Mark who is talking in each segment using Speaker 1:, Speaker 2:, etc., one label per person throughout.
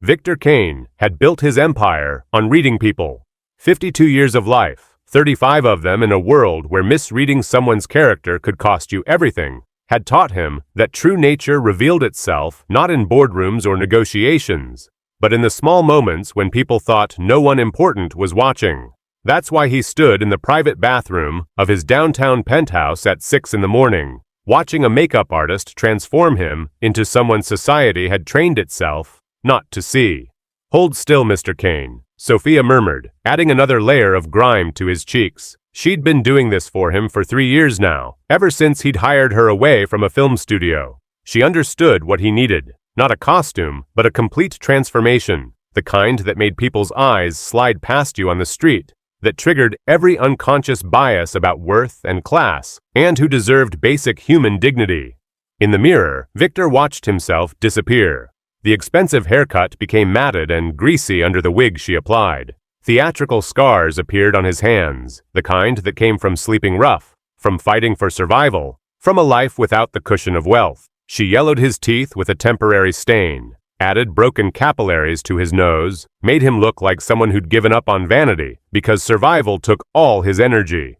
Speaker 1: Victor Kane had built his empire on reading people. 52 years of life, 35 of them in a world where misreading someone's character could cost you everything, had taught him that true nature revealed itself not in boardrooms or negotiations, but in the small moments when people thought no one important was watching. That's why he stood in the private bathroom of his downtown penthouse at 6 in the morning, watching a makeup artist transform him into someone society had trained itself not to see. "Hold still, Mr. Kane," Sophia murmured, adding another layer of grime to his cheeks. She'd been doing this for him for 3 years now, ever since he'd hired her away from a film studio. She understood what he needed, not a costume, but a complete transformation, the kind that made people's eyes slide past you on the street, that triggered every unconscious bias about worth and class, and who deserved basic human dignity. In the mirror, Victor watched himself disappear. The expensive haircut became matted and greasy under the wig she applied. Theatrical scars appeared on his hands, the kind that came from sleeping rough, from fighting for survival, from a life without the cushion of wealth. She yellowed his teeth with a temporary stain, added broken capillaries to his nose, made him look like someone who'd given up on vanity because survival took all his energy.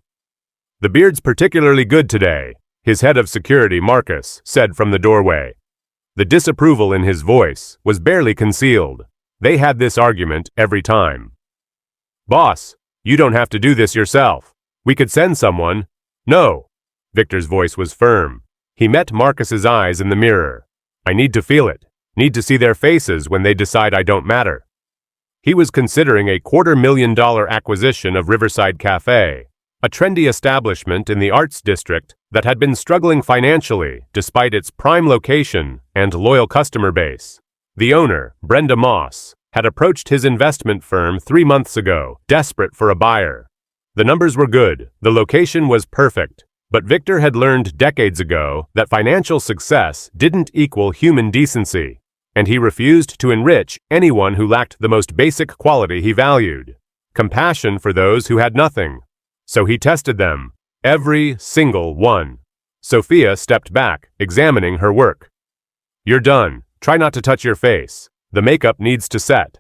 Speaker 1: "The beard's particularly good today," his head of security, Marcus, said from the doorway. The disapproval in his voice was barely concealed. They had this argument every time. "Boss, you don't have to do this yourself. We could send someone." "No." Victor's voice was firm. He met Marcus's eyes in the mirror. "I need to feel it. Need to see their faces when they decide I don't matter." He was considering a $250,000 acquisition of Riverside Cafe, a trendy establishment in the arts district that had been struggling financially despite its prime location and loyal customer base. The owner, Brenda Moss, had approached his investment firm 3 months ago, desperate for a buyer. The numbers were good, the location was perfect, but Victor had learned decades ago that financial success didn't equal human decency, and he refused to enrich anyone who lacked the most basic quality he valued: compassion for those who had nothing. So he tested them, every single one. Sophia stepped back, examining her work. "You're done. Try not to touch your face. The makeup needs to set."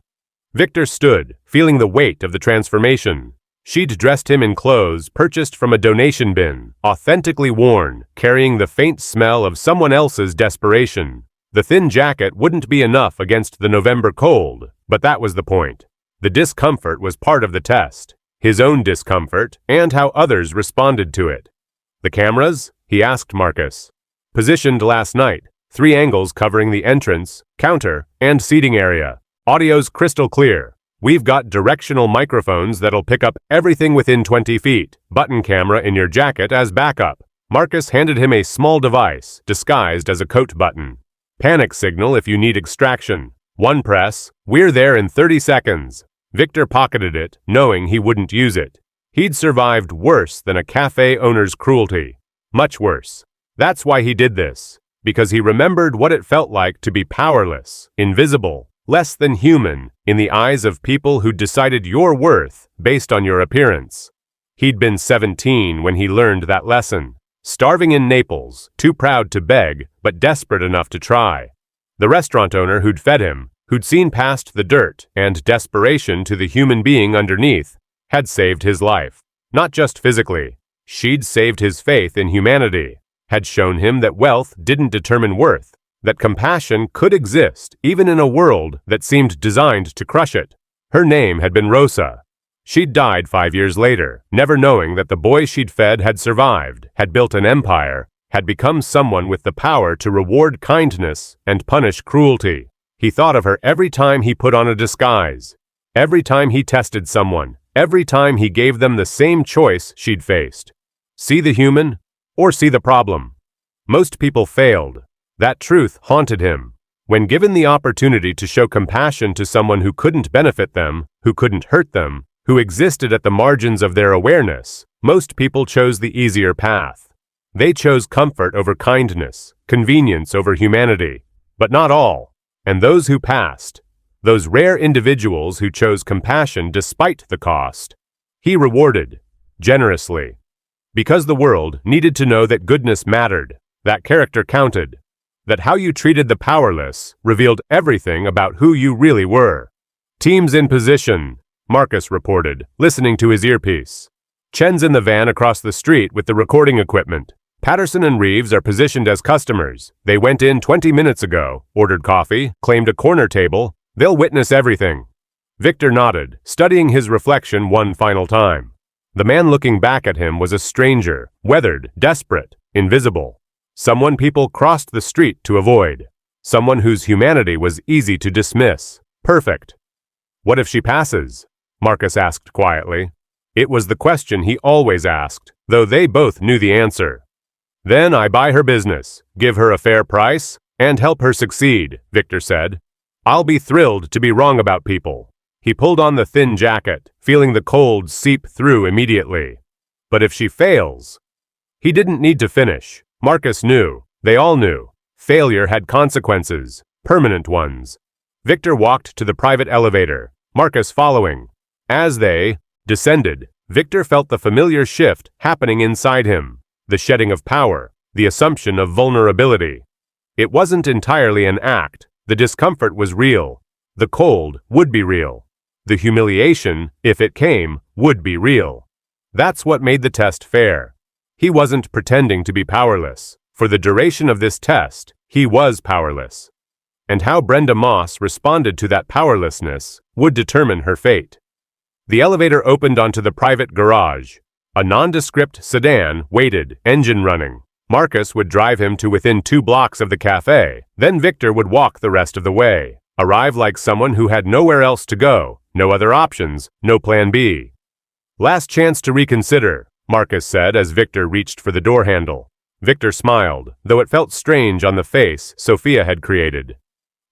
Speaker 1: Victor stood, feeling the weight of the transformation. She'd dressed him in clothes purchased from a donation bin, authentically worn, carrying the faint smell of someone else's desperation. The thin jacket wouldn't be enough against the November cold, but that was the point. The discomfort was part of the test. His own discomfort, and how others responded to it. "The cameras?" he asked Marcus. "Positioned last night, 3 angles covering the entrance, counter, and seating area. Audio's crystal clear. We've got directional microphones that'll pick up everything within 20 feet, button camera in your jacket as backup." Marcus handed him a small device, disguised as a coat button. "Panic signal if you need extraction. 1 press, we're there in 30 seconds. Victor pocketed it, knowing he wouldn't use it. He'd survived worse than a cafe owner's cruelty. Much worse. That's why he did this, because he remembered what it felt like to be powerless, invisible, less than human, in the eyes of people who'd decided your worth based on your appearance. He'd been 17 when he learned that lesson, starving in Naples, too proud to beg, but desperate enough to try. The restaurant owner who'd fed him, who'd seen past the dirt and desperation to the human being underneath, had saved his life. Not just physically. She'd saved his faith in humanity, had shown him that wealth didn't determine worth, that compassion could exist even in a world that seemed designed to crush it. Her name had been Rosa. She'd died 5 years later, never knowing that the boy she'd fed had survived, had built an empire, had become someone with the power to reward kindness and punish cruelty. He thought of her every time he put on a disguise, every time he tested someone, every time he gave them the same choice she'd faced. See the human, or see the problem. Most people failed. That truth haunted him. When given the opportunity to show compassion to someone who couldn't benefit them, who couldn't hurt them, who existed at the margins of their awareness, most people chose the easier path. They chose comfort over kindness, convenience over humanity, but not all. And those who passed, those rare individuals who chose compassion despite the cost, he rewarded generously. Because the world needed to know that goodness mattered, that character counted. that how you treated the powerless revealed everything about who you really were. Teams in position, Marcus reported, listening to his earpiece. Chen's in the van across the street with the recording equipment. Patterson and Reeves are positioned as customers. They went in 20 minutes ago, ordered coffee, claimed a corner table. They'll witness everything. Victor nodded, studying his reflection one final time. The man looking back at him was a stranger, weathered, desperate, invisible. Someone people crossed the street to avoid. Someone whose humanity was easy to dismiss. Perfect. What if she passes? Marcus asked quietly. It was the question he always asked, though they both knew the answer. Then I buy her business, give her a fair price, and help her succeed, Victor said. I'll be thrilled to be wrong about people. He pulled on the thin jacket, feeling the cold seep through immediately. But if she fails? He didn't need to finish. Marcus knew. They all knew. Failure had consequences, permanent ones. Victor walked to the private elevator, Marcus following. As they descended, Victor felt the familiar shift happening inside him, the shedding of power, the assumption of vulnerability. It wasn't entirely an act. The discomfort was real. The cold would be real. The humiliation, if it came, would be real. That's what made the test fair. He wasn't pretending to be powerless. For the duration of this test, he was powerless. And how Brenda Moss responded to that powerlessness would determine her fate. The elevator opened onto the private garage. A nondescript sedan waited, engine running. Marcus would drive him to within 2 blocks of the cafe, then Victor would walk the rest of the way, arrive like someone who had nowhere else to go, no other options, no plan B. Last chance to reconsider, Marcus said as Victor reached for the door handle. Victor smiled, though it felt strange on the face Sophia had created.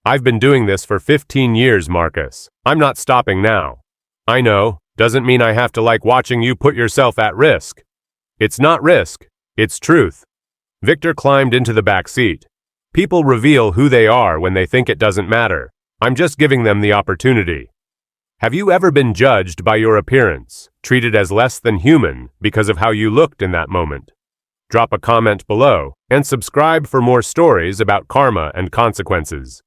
Speaker 1: I've been doing this for 15 years, Marcus. I'm not stopping now. I know, doesn't mean I have to like watching you put yourself at risk. It's not risk, it's truth. Victor climbed into the back seat. People reveal who they are when they think it doesn't matter. I'm just giving them the opportunity. Have you ever been judged by your appearance, treated as less than human because of how you looked in that moment? Drop a comment below and subscribe for more stories about karma and consequences.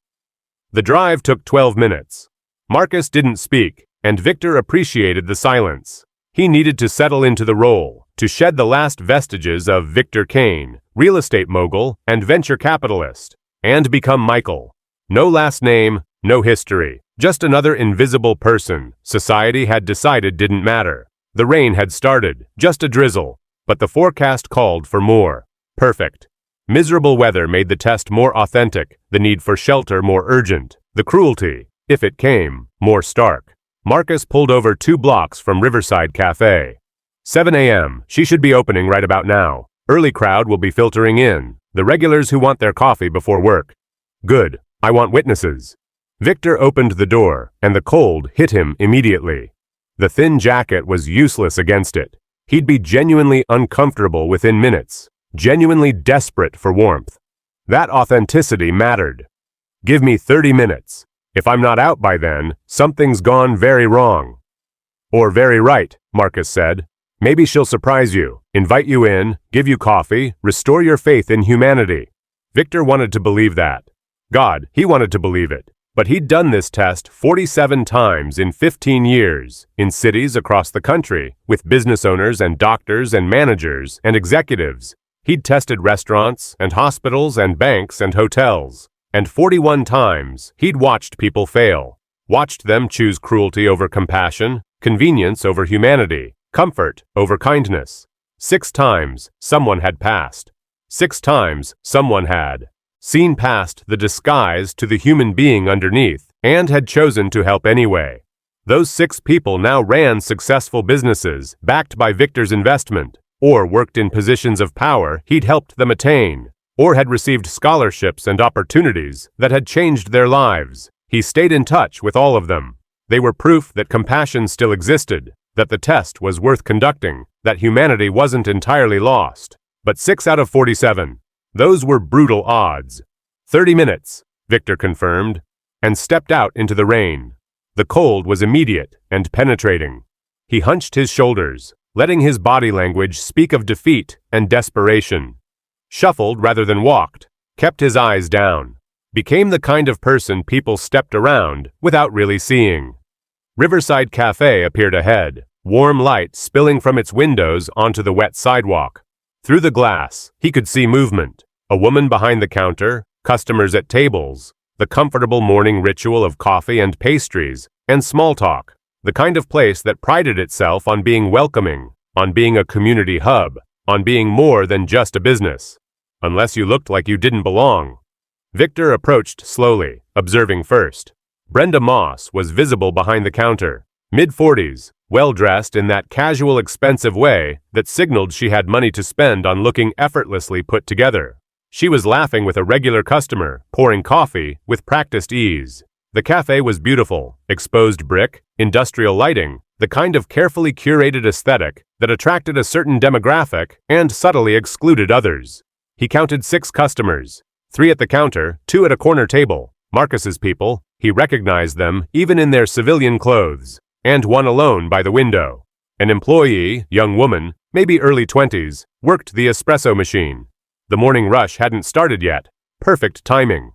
Speaker 1: The drive took 12 minutes. Marcus didn't speak, and Victor appreciated the silence. He needed to settle into the role, to shed the last vestiges of Victor Kane, real estate mogul and venture capitalist, and become Michael. No last name, no history, just another invisible person society had decided didn't matter. The rain had started, just a drizzle, but the forecast called for more. Perfect. Miserable weather made the test more authentic, the need for shelter more urgent, the cruelty, if it came, more stark. Marcus pulled over 2 blocks from Riverside Cafe. 7 a.m., she should be opening right about now. Early crowd will be filtering in, the regulars who want their coffee before work. Good, I want witnesses. Victor opened the door, and the cold hit him immediately. The thin jacket was useless against it. He'd be genuinely uncomfortable within minutes, genuinely desperate for warmth. That authenticity mattered. Give me 30 minutes. If I'm not out by then, something's gone very wrong. Or very right, Marcus said. Maybe she'll surprise you, invite you in, give you coffee, restore your faith in humanity. Victor wanted to believe that. God, he wanted to believe it. But he'd done this test 47 times in 15 years, in cities across the country, with business owners and doctors and managers and executives. He'd tested restaurants and hospitals and banks and hotels. And 41 times, he'd watched people fail, watched them choose cruelty over compassion, convenience over humanity, comfort over kindness. 6 times, someone had passed. 6 times, someone had seen past the disguise to the human being underneath and had chosen to help anyway. Those 6 people now ran successful businesses backed by Victor's investment, or worked in positions of power he'd helped them attain, or had received scholarships and opportunities that had changed their lives. He stayed in touch with all of them. They were proof that compassion still existed, that the test was worth conducting, that humanity wasn't entirely lost. But 6 out of 47. Those were brutal odds. 30 minutes, Victor confirmed, and stepped out into the rain. The cold was immediate and penetrating. He hunched his shoulders, letting his body language speak of defeat and desperation. Shuffled rather than walked, kept his eyes down, became the kind of person people stepped around without really seeing. Riverside Cafe appeared ahead, warm light spilling from its windows onto the wet sidewalk. Through the glass, he could see movement. A woman behind the counter, customers at tables, the comfortable morning ritual of coffee and pastries, and small talk. The kind of place that prided itself on being welcoming, on being a community hub, on being more than just a business. Unless you looked like you didn't belong. Victor approached slowly, observing first. Brenda Moss was visible behind the counter, mid-40s, well-dressed in that casual expensive way that signaled she had money to spend on looking effortlessly put together. She was laughing with a regular customer, pouring coffee with practiced ease. The cafe was beautiful, exposed brick, industrial lighting, the kind of carefully curated aesthetic that attracted a certain demographic and subtly excluded others. He counted 6 customers, 3 at the counter, 2 at a corner table, Marcus's people. He recognized them even in their civilian clothes, and 1 alone by the window. An employee, young woman, maybe early 20s, worked the espresso machine. The morning rush hadn't started yet. Perfect timing.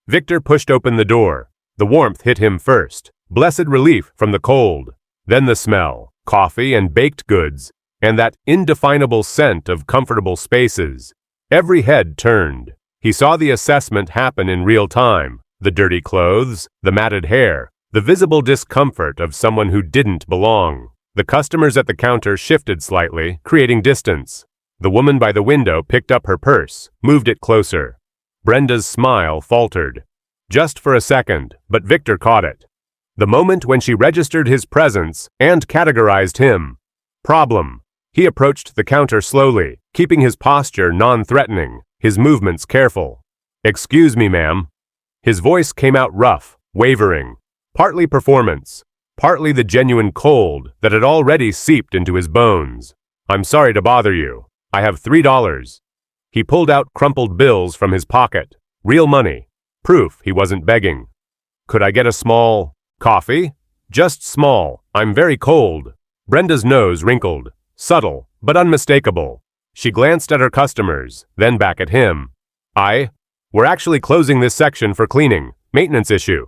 Speaker 1: Victor pushed open the door. The warmth hit him first, blessed relief from the cold. Then the smell, coffee and baked goods, and that indefinable scent of comfortable spaces. Every head turned. He saw the assessment happen in real time. The dirty clothes, the matted hair, the visible discomfort of someone who didn't belong. The customers at the counter shifted slightly, creating distance. The woman by the window picked up her purse, moved it closer. Brenda's smile faltered. Just for a second, but Victor caught it. The moment when she registered his presence and categorized him. Problem. He approached the counter slowly, keeping his posture non-threatening, his movements careful. "Excuse me, ma'am." His voice came out rough, wavering. Partly performance, partly the genuine cold that had already seeped into his bones. "I'm sorry to bother you. I have $3. He pulled out crumpled bills from his pocket. Real money. Proof he wasn't begging. "Could I get a small coffee?" "Just small. I'm very cold." Brenda's nose wrinkled, subtle but unmistakable. She glanced at her customers, then back at him. We're actually closing this section for cleaning. Maintenance issue."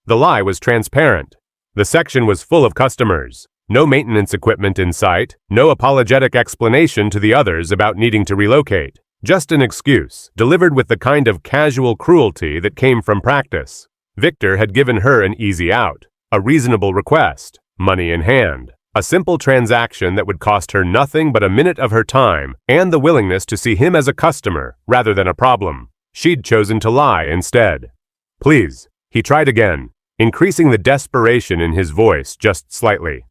Speaker 1: The lie was transparent. The section was full of customers. No maintenance equipment in sight, no apologetic explanation to the others about needing to relocate. Just an excuse, delivered with the kind of casual cruelty that came from practice. Victor had given her an easy out, a reasonable request, money in hand, a simple transaction that would cost her nothing but a minute of her time and the willingness to see him as a customer rather than a problem. She'd chosen to lie instead. "Please," he tried again, increasing the desperation in his voice just slightly.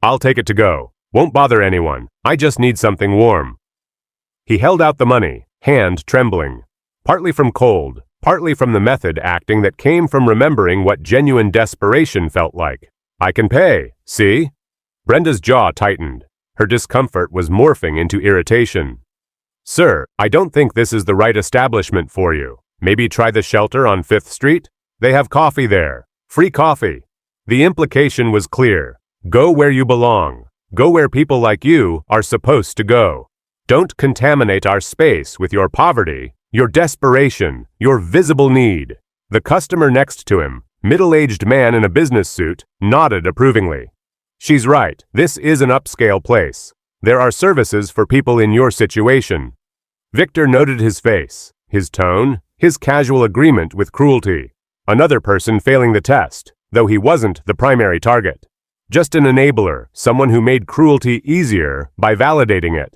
Speaker 1: "I'll take it to go. Won't bother anyone. I just need something warm." He held out the money, hand trembling, partly from cold, partly from the method acting that came from remembering what genuine desperation felt like. "I can pay, see?" Brenda's jaw tightened. Her discomfort was morphing into irritation. "Sir, I don't think this is the right establishment for you. Maybe try the Shelter on 5th Street? They have coffee there. Free coffee." The implication was clear. Go where you belong. Go where people like you are supposed to go. Don't contaminate our space with your poverty, your desperation, your visible need. The customer next to him, middle-aged man in a business suit, nodded approvingly. "She's right. This is an upscale place. There are services for people in your situation." Victor noted his face, his tone, his casual agreement with cruelty. Another person failing the test, though he wasn't the primary target. Just an enabler, someone who made cruelty easier by validating it.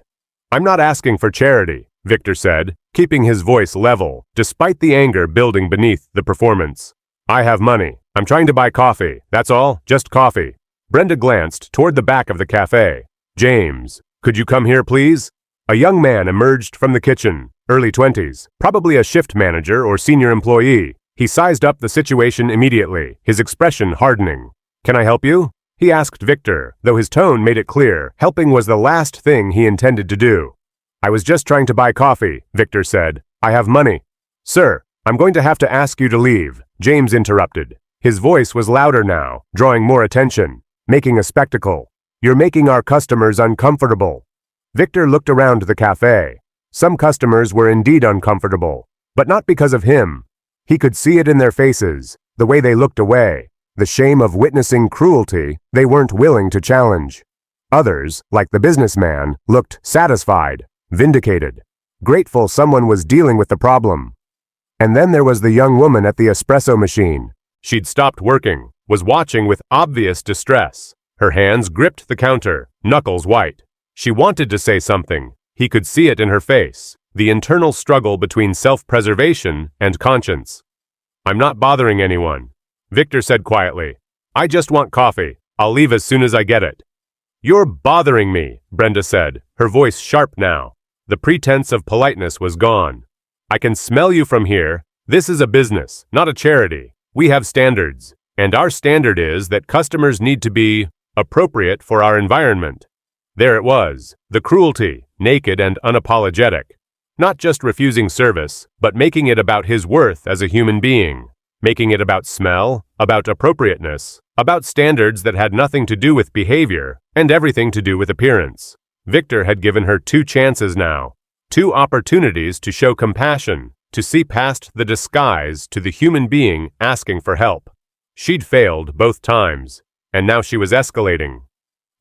Speaker 1: "I'm not asking for charity," Victor said, keeping his voice level, despite the anger building beneath the performance. "I have money. I'm trying to buy coffee. That's all, just coffee." Brenda glanced toward the back of the cafe. "James, could you come here, please?" A young man emerged from the kitchen, early 20s, probably a shift manager or senior employee. He sized up the situation immediately, his expression hardening. "Can I help you?" he asked Victor, though his tone made it clear helping was the last thing he intended to do. "I was just trying to buy coffee," Victor said. "I have money." "Sir, I'm going to have to ask you to leave," James interrupted. His voice was louder now, drawing more attention, making a spectacle. "You're making our customers uncomfortable." Victor looked around the cafe. Some customers were indeed uncomfortable. But not because of him. He could see it in their faces, the way they looked away, the shame of witnessing cruelty they weren't willing to challenge. Others, like the businessman, looked satisfied, vindicated, grateful someone was dealing with the problem. And then there was the young woman at the espresso machine. She'd stopped working, was watching with obvious distress. Her hands gripped the counter, knuckles white. She wanted to say something. He could see it in her face, the internal struggle between self-preservation and conscience. "I'm not bothering anyone," Victor said quietly. "I just want coffee. I'll leave as soon as I get it." "You're bothering me," Brenda said, her voice sharp now. The pretense of politeness was gone. "I can smell you from here. This is a business, not a charity. We have standards, and our standard is that customers need to be appropriate for our environment." There it was, the cruelty, naked and unapologetic. Not just refusing service, but making it about his worth as a human being. Making it about smell, about appropriateness, about standards that had nothing to do with behavior and everything to do with appearance. Victor had given her 2 chances now, 2 opportunities to show compassion, to see past the disguise to the human being asking for help. She'd failed both times, and now she was escalating.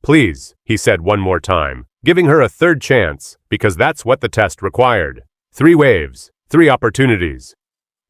Speaker 1: "Please," he said one more time, giving her a 3rd chance, because that's what the test required. 3 waves, 3 opportunities.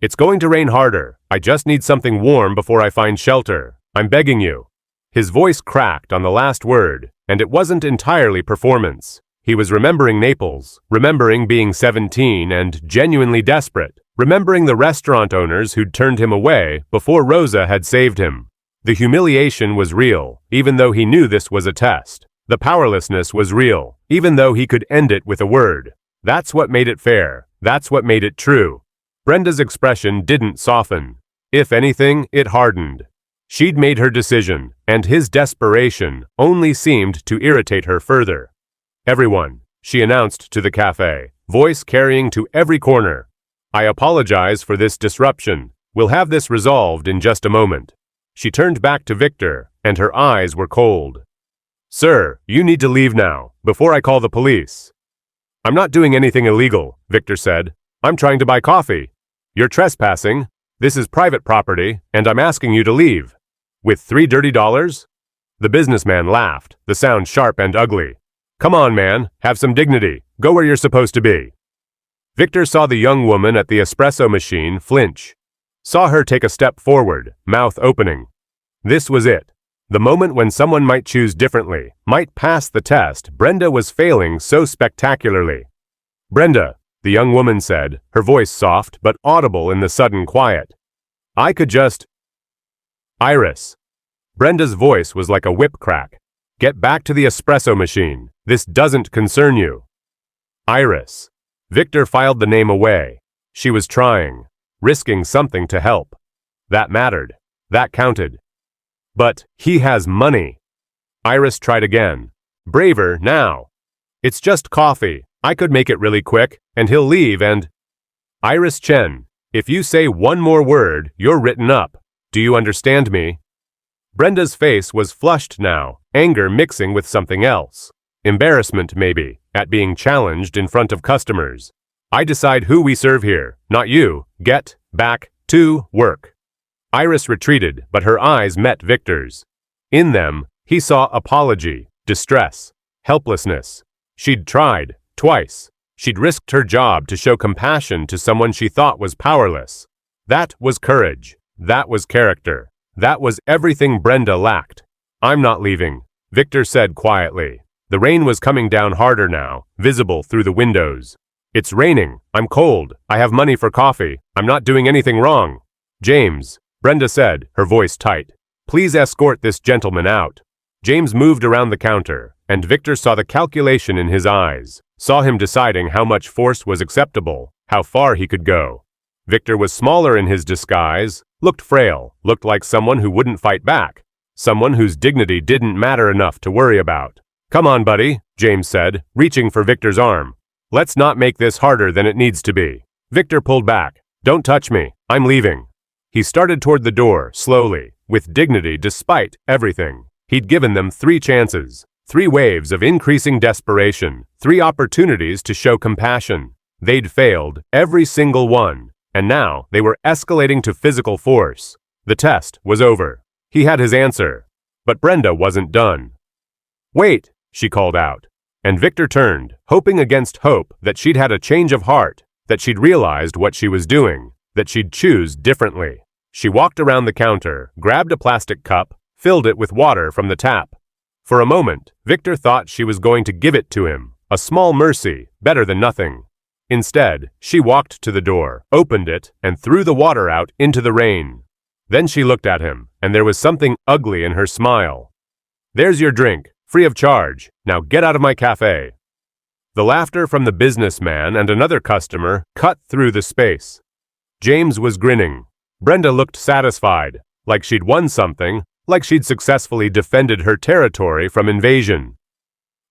Speaker 1: "It's going to rain harder. I just need something warm before I find shelter. I'm begging you." His voice cracked on the last word, and it wasn't entirely performance. He was remembering Naples, remembering being 17 and genuinely desperate, remembering the restaurant owners who'd turned him away before Rosa had saved him. The humiliation was real, even though he knew this was a test. The powerlessness was real, even though he could end it with a word. That's what made it fair. That's what made it true. Brenda's expression didn't soften. If anything, it hardened. She'd made her decision, and his desperation only seemed to irritate her further. "Everyone," she announced to the cafe, voice carrying to every corner. "I apologize for this disruption. We'll have this resolved in just a moment." She turned back to Victor, and her eyes were cold. "Sir, you need to leave now, before I call the police." "I'm not doing anything illegal," Victor said. "I'm trying to buy coffee." "You're trespassing. This is private property, and I'm asking you to leave." "With $3 dirty?" The businessman laughed, the sound sharp and ugly. "Come on, man, have some dignity. Go where you're supposed to be." Victor saw the young woman at the espresso machine flinch. Saw her take a step forward, mouth opening. This was it. The moment when someone might choose differently, might pass the test Brenda was failing so spectacularly. "Brenda," the young woman said, her voice soft but audible in the sudden quiet. "I could just—" "Iris." Brenda's voice was like a whip crack. "Get back to the espresso machine. This doesn't concern you." "Iris." Victor filed the name away. She was trying, risking something to help. That mattered. That counted. "But he has money." Iris tried again. Braver now. "It's just coffee. I could make it really quick, and he'll leave and—" "Iris Chen, if you say one more word, you're written up. Do you understand me?" Brenda's face was flushed now, anger mixing with something else. Embarrassment, maybe, at being challenged in front of customers. "I decide who we serve here, not you. Get back to work." Iris retreated, but her eyes met Victor's. In them, he saw apology, distress, helplessness. She'd tried, twice. She'd risked her job to show compassion to someone she thought was powerless. That was courage. That was character. That was everything Brenda lacked. "I'm not leaving," Victor said quietly. The rain was coming down harder now, visible through the windows. "It's raining. I'm cold. I have money for coffee. I'm not doing anything wrong." "James," Brenda said, her voice tight. "Please escort this gentleman out." James moved around the counter, and Victor saw the calculation in his eyes, saw him deciding how much force was acceptable, how far he could go. Victor was smaller in his disguise, looked frail, looked like someone who wouldn't fight back, someone whose dignity didn't matter enough to worry about. "Come on, buddy," James said, reaching for Victor's arm. "Let's not make this harder than it needs to be." Victor pulled back. "Don't touch me. I'm leaving." He started toward the door, slowly, with dignity despite everything. He'd given them 3 chances, 3 waves of increasing desperation, 3 opportunities to show compassion. They'd failed, every single one, and now they were escalating to physical force. The test was over. He had his answer. But Brenda wasn't done. "Wait," she called out. And Victor turned, hoping against hope that she'd had a change of heart, that she'd realized what she was doing, that she'd choose differently. She walked around the counter, grabbed a plastic cup, filled it with water from the tap. For a moment, Victor thought she was going to give it to him, a small mercy, better than nothing. Instead, she walked to the door, opened it, and threw the water out into the rain. Then she looked at him, and there was something ugly in her smile. "There's your drink, free of charge. Now get out of my cafe." The laughter from the businessman and another customer cut through the space. James was grinning. Brenda looked satisfied, like she'd won something, like she'd successfully defended her territory from invasion.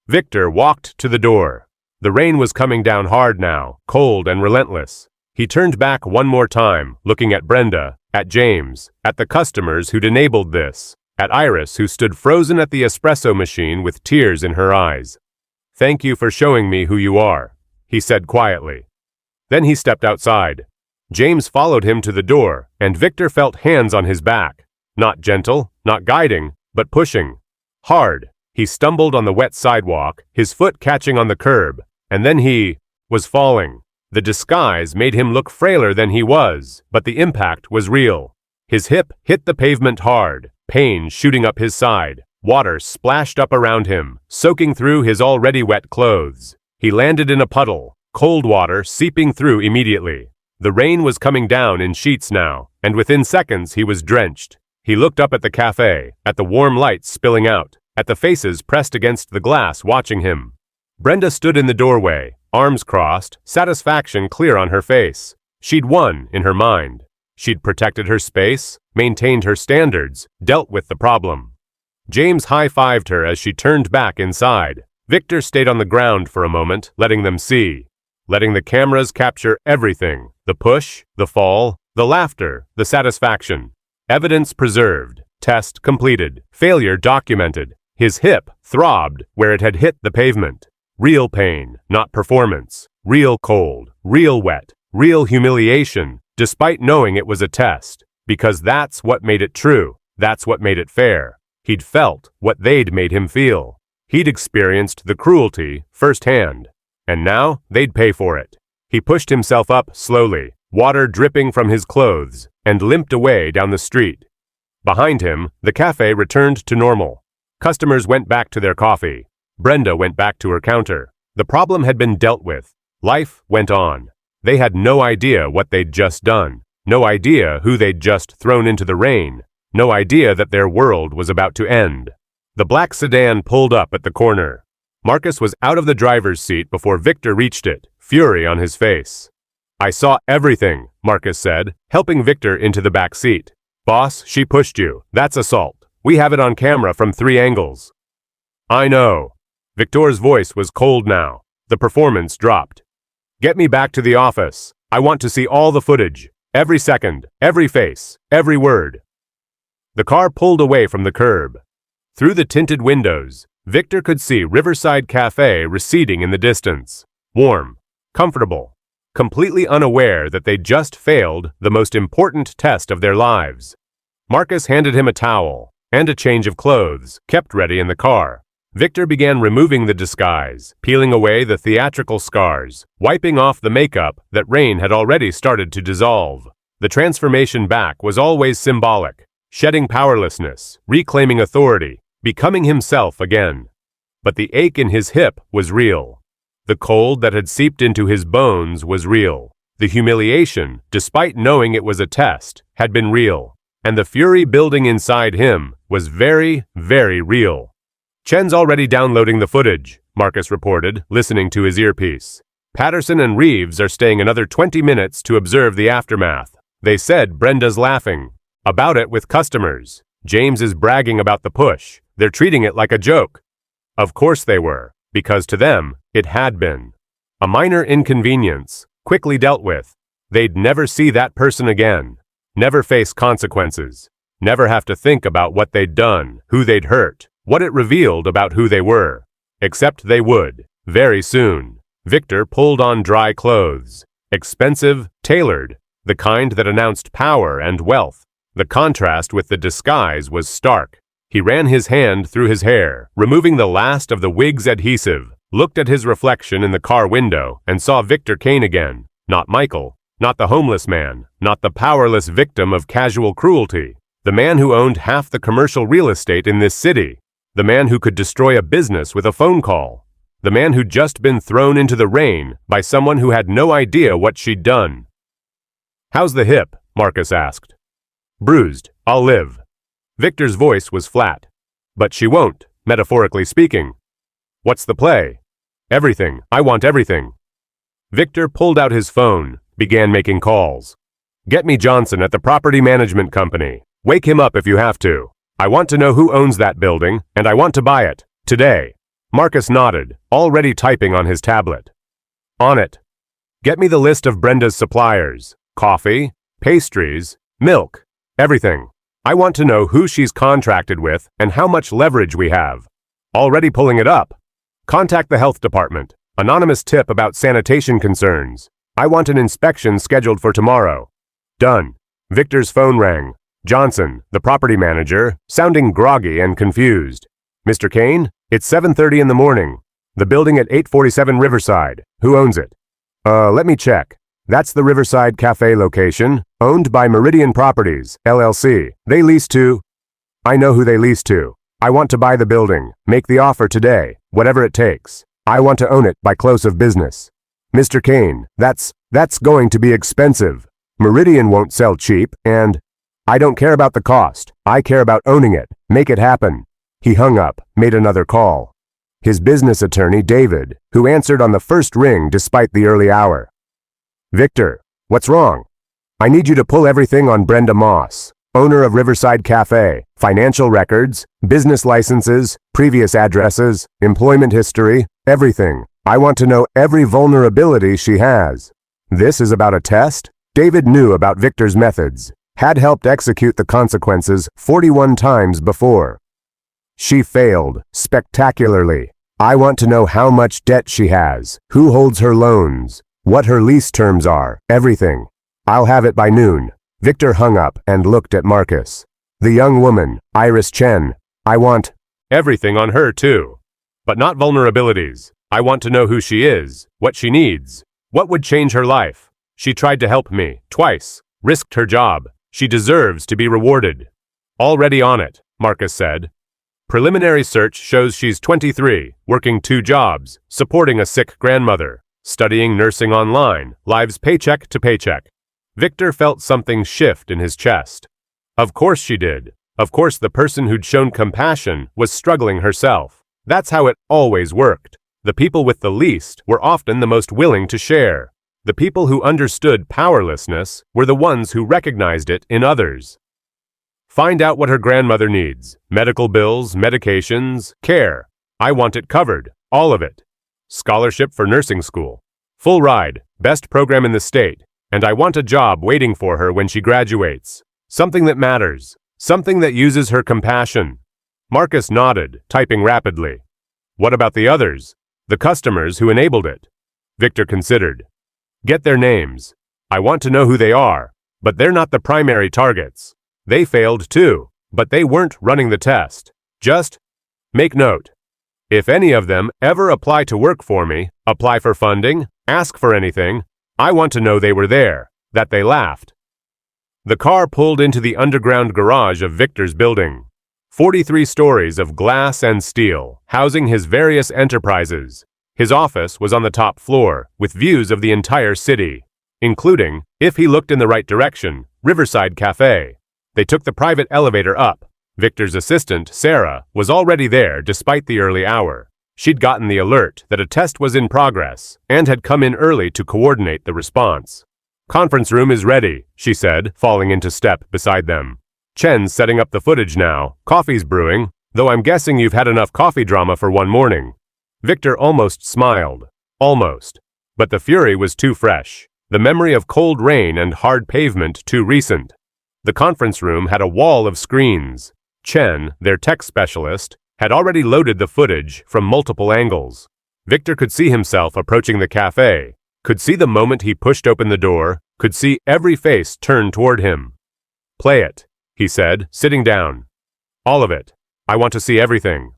Speaker 1: Victor walked to the door. The rain was coming down hard now, cold and relentless. He turned back one more time, looking at Brenda, at James, at the customers who'd enabled this, at Iris, who stood frozen at the espresso machine with tears in her eyes. "Thank you for showing me who you are," he said quietly. Then he stepped outside. James followed him to the door, and Victor felt hands on his back. Not gentle, not guiding, but pushing. Hard. He stumbled on the wet sidewalk, his foot catching on the curb, and then he was falling. The disguise made him look frailer than he was, but the impact was real. His hip hit the pavement hard, pain shooting up his side. Water splashed up around him, soaking through his already wet clothes. He landed in a puddle, cold water seeping through immediately. The rain was coming down in sheets now, and within seconds he was drenched. He looked up at the cafe, at the warm lights spilling out, at the faces pressed against the glass watching him. Brenda stood in the doorway, arms crossed, satisfaction clear on her face. She'd won in her mind. She'd protected her space, maintained her standards, dealt with the problem. James high-fived her as she turned back inside. Victor stayed on the ground for a moment, letting them see. Letting the cameras capture everything. The push, the fall, the laughter, the satisfaction. Evidence preserved. Test completed. Failure documented. His hip throbbed where it had hit the pavement. Real pain, not performance. Real cold, real wet, real humiliation, despite knowing it was a test. Because that's what made it true. That's what made it fair. He'd felt what they'd made him feel. He'd experienced the cruelty firsthand. And now they'd pay for it. He pushed himself up slowly, water dripping from his clothes, and limped away down the street. Behind him, the cafe returned to normal. Customers went back to their coffee. Brenda went back to her counter. The problem had been dealt with. Life went on. They had no idea what they'd just done. No idea who they'd just thrown into the rain. No idea that their world was about to end. The black sedan pulled up at the corner. Marcus was out of the driver's seat before Victor reached it, fury on his face. "I saw everything," Marcus said, helping Victor into the back seat. "Boss, she pushed you. That's assault. We have it on camera from 3 angles." "I know." Victor's voice was cold now. The performance dropped. "Get me back to the office. I want to see all the footage. Every second, every face, every word." The car pulled away from the curb. Through the tinted windows, Victor could see Riverside Cafe receding in the distance. Warm, comfortable, completely unaware that they'd just failed the most important test of their lives. Marcus handed him a towel and a change of clothes, kept ready in the car. Victor began removing the disguise, peeling away the theatrical scars, wiping off the makeup that rain had already started to dissolve. The transformation back was always symbolic, shedding powerlessness, reclaiming authority, becoming himself again. But the ache in his hip was real. The cold that had seeped into his bones was real. The humiliation, despite knowing it was a test, had been real. And the fury building inside him was very, very real. "Chen's already downloading the footage," Marcus reported, listening to his earpiece. "Patterson and Reeves are staying another 20 minutes to observe the aftermath. They said Brenda's laughing about it with customers. James is bragging about the push. They're treating it like a joke." Of course they were, because to them, it had been. A minor inconvenience, quickly dealt with. They'd never see that person again. Never face consequences. Never have to think about what they'd done, who they'd hurt, what it revealed about who they were. Except they would, very soon. Victor pulled on dry clothes. Expensive, tailored, the kind that announced power and wealth. The contrast with the disguise was stark. He ran his hand through his hair, removing the last of the wig's adhesive, looked at his reflection in the car window, and saw Victor Kane again. Not Michael, not the homeless man, not the powerless victim of casual cruelty. The man who owned half the commercial real estate in this city. The man who could destroy a business with a phone call. The man who'd just been thrown into the rain by someone who had no idea what she'd done. "How's the hip?" Marcus asked. "Bruised. I'll live." Victor's voice was flat. "But she won't, metaphorically speaking." "What's the play?" "Everything. I want everything." Victor pulled out his phone, began making calls. "Get me Johnson at the property management company. Wake him up if you have to. I want to know who owns that building, and I want to buy it. Today." Marcus nodded, already typing on his tablet. "On it. Get me the list of Brenda's suppliers. Coffee, pastries, milk, everything. I want to know who she's contracted with and how much leverage we have." "Already pulling it up. Contact the health department. Anonymous tip about sanitation concerns. I want an inspection scheduled for tomorrow." "Done." Victor's phone rang. Johnson, the property manager, sounding groggy and confused. "Mr. Kane, it's 7:30 in the morning. The building at 847 Riverside. Who owns it?" Let me check. That's the Riverside Cafe location, owned by Meridian Properties, LLC. They lease to..." "I know who they lease to. I want to buy the building. Make the offer today, whatever it takes. I want to own it by close of business." "Mr. Kane, that's going to be expensive. Meridian won't sell cheap, and..." "I don't care about the cost. I care about owning it. Make it happen." He hung up, made another call. His business attorney, David, who answered on the first ring despite the early hour. "Victor, what's wrong?" "I need you to pull everything on Brenda Moss, owner of Riverside Cafe, financial records, business licenses, previous addresses, employment history, everything. I want to know every vulnerability she has." This is about a test? David knew about Victor's methods, had helped execute the consequences 41 times before. "She failed, spectacularly. I want to know how much debt she has, who holds her loans, what her lease terms are, everything. I'll have it by noon." Victor hung up and looked at Marcus. "The young woman, Iris Chen. I want..." "Everything on her, too. But not vulnerabilities. I want to know who she is, what she needs, what would change her life. She tried to help me, twice, risked her job. She deserves to be rewarded." "Already on it," Marcus said. "Preliminary search shows she's 23, working 2 jobs, supporting a sick grandmother, studying nursing online, lives paycheck to paycheck." Victor felt something shift in his chest. Of course she did. Of course the person who'd shown compassion was struggling herself. That's how it always worked. The people with the least were often the most willing to share. The people who understood powerlessness were the ones who recognized it in others. "Find out what her grandmother needs. Medical bills, medications, care. I want it covered. All of it. Scholarship for nursing school. Full ride. Best program in the state. And I want a job waiting for her when she graduates. Something that matters. Something that uses her compassion." Marcus nodded, typing rapidly. "What about the others? The customers who enabled it?" Victor considered. "Get their names. I want to know who they are, but they're not the primary targets. They failed too, but they weren't running the test. Just make note. If any of them ever apply to work for me, apply for funding, ask for anything, I want to know they were there, that they laughed." The car pulled into the underground garage of Victor's building. 43 stories of glass and steel, housing his various enterprises. His office was on the top floor, with views of the entire city, including, if he looked in the right direction, Riverside Cafe. They took the private elevator up. Victor's assistant, Sarah, was already there despite the early hour. She'd gotten the alert that a test was in progress and had come in early to coordinate the response. "Conference room is ready," she said, falling into step beside them. "Chen's setting up the footage now. Coffee's brewing, though I'm guessing you've had enough coffee drama for one morning." Victor almost smiled. Almost. But the fury was too fresh. The memory of cold rain and hard pavement too recent. The conference room had a wall of screens. Chen, their tech specialist, had already loaded the footage from multiple angles. Victor could see himself approaching the cafe, could see the moment he pushed open the door, could see every face turn toward him. "Play it," he said, sitting down. "All of it. I want to see everything."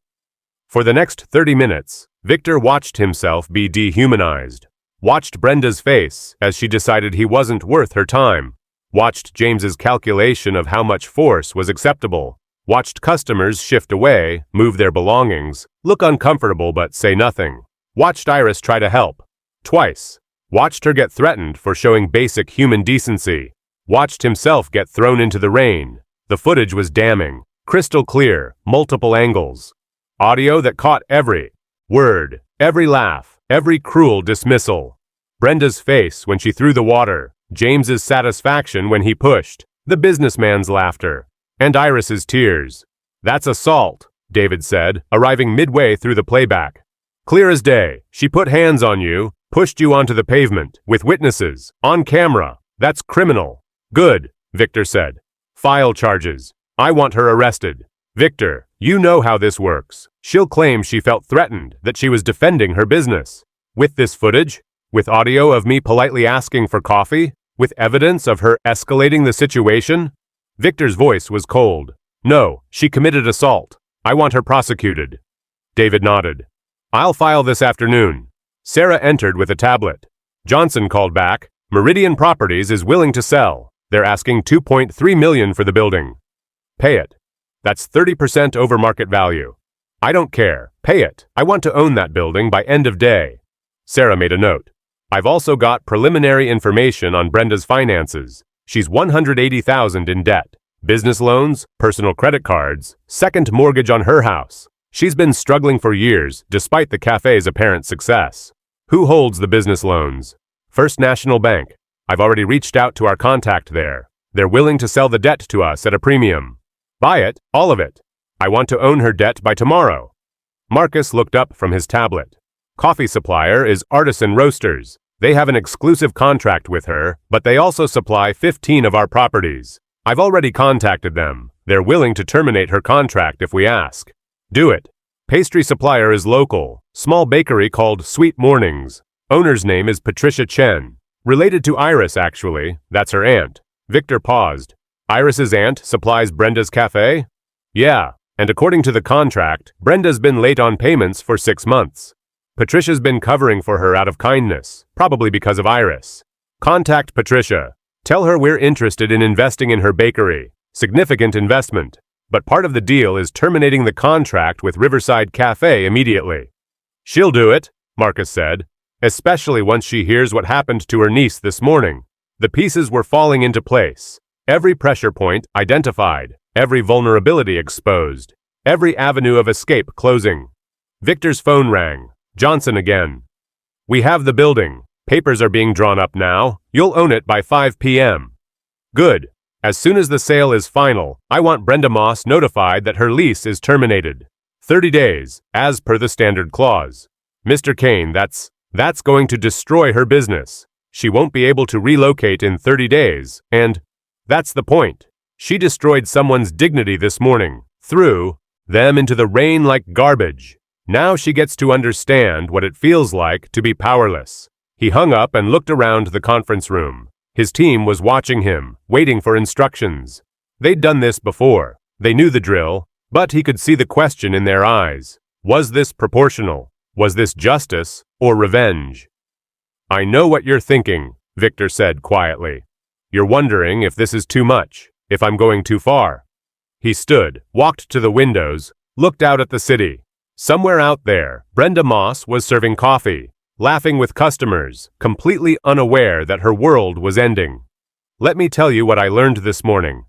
Speaker 1: For the next 30 minutes, Victor watched himself be dehumanized, watched Brenda's face as she decided he wasn't worth her time, watched James's calculation of how much force was acceptable, watched customers shift away, move their belongings, look uncomfortable but say nothing, watched Iris try to help, twice, watched her get threatened for showing basic human decency, watched himself get thrown into the rain. The footage was damning, crystal clear, multiple angles. Audio that caught every word, every laugh, every cruel dismissal. Brenda's face when she threw the water, James's satisfaction when he pushed, the businessman's laughter, and Iris's tears. "That's assault," David said, arriving midway through the playback. "Clear as day. She put hands on you, pushed you onto the pavement, with witnesses, on camera. That's criminal." "Good," Victor said. "File charges. I want her arrested." "Victor, you know how this works. She'll claim she felt threatened, that she was defending her business. With this footage, with audio of me politely asking for coffee, with evidence of her escalating the situation." Victor's voice was cold. "No, she committed assault. I want her prosecuted." David nodded. "I'll file this afternoon." Sarah entered with a tablet. Johnson called back. "Meridian Properties is willing to sell. They're asking $2.3 million for the building." "Pay it. That's 30% over market value." "I don't care. Pay it. I want to own that building by end of day." Sarah made a note. "I've also got preliminary information on Brenda's finances. She's $180,000 in debt. Business loans, personal credit cards, second mortgage on her house. She's been struggling for years, despite the cafe's apparent success." "Who holds the business loans?" "First National Bank. I've already reached out to our contact there. They're willing to sell the debt to us at a premium." "Buy it, all of it. I want to own her debt by tomorrow." Marcus looked up from his tablet. "Coffee supplier is Artisan Roasters. They have an exclusive contract with her, but they also supply 15 of our properties. I've already contacted them. They're willing to terminate her contract if we ask." "Do it." "Pastry supplier is local. Small bakery called Sweet Mornings. Owner's name is Patricia Chen. Related to Iris, actually. That's her aunt." Victor paused. "Iris's aunt supplies Brenda's cafe?" "Yeah, and according to the contract, Brenda's been late on payments for 6 months. Patricia's been covering for her out of kindness, probably because of Iris. Contact Patricia. Tell her we're interested in investing in her bakery. Significant investment. But part of the deal is terminating the contract with Riverside Cafe immediately." "She'll do it," Marcus said, "especially once she hears what happened to her niece this morning. The pieces were falling into place. Every pressure point identified, every vulnerability exposed, every avenue of escape closing." Victor's phone rang. Johnson again. "We have the building. Papers are being drawn up now. You'll own it by 5 p.m. "Good. As soon as the sale is final, I want Brenda Moss notified that her lease is terminated. 30 days, as per the standard clause. Mr. Kane, that's going to destroy her business. She won't be able to relocate in 30 days, and that's the point. She destroyed someone's dignity this morning, threw them into the rain like garbage. Now she gets to understand what it feels like to be powerless." He hung up and looked around the conference room. His team was watching him, waiting for instructions. They'd done this before. They knew the drill, but he could see the question in their eyes. Was this proportional? Was this justice or revenge? "I know what you're thinking," Victor said quietly. "You're wondering if this is too much, if I'm going too far." He stood, walked to the windows, looked out at the city. Somewhere out there, Brenda Moss was serving coffee, laughing with customers, completely unaware that her world was ending. "Let me tell you what I learned this morning.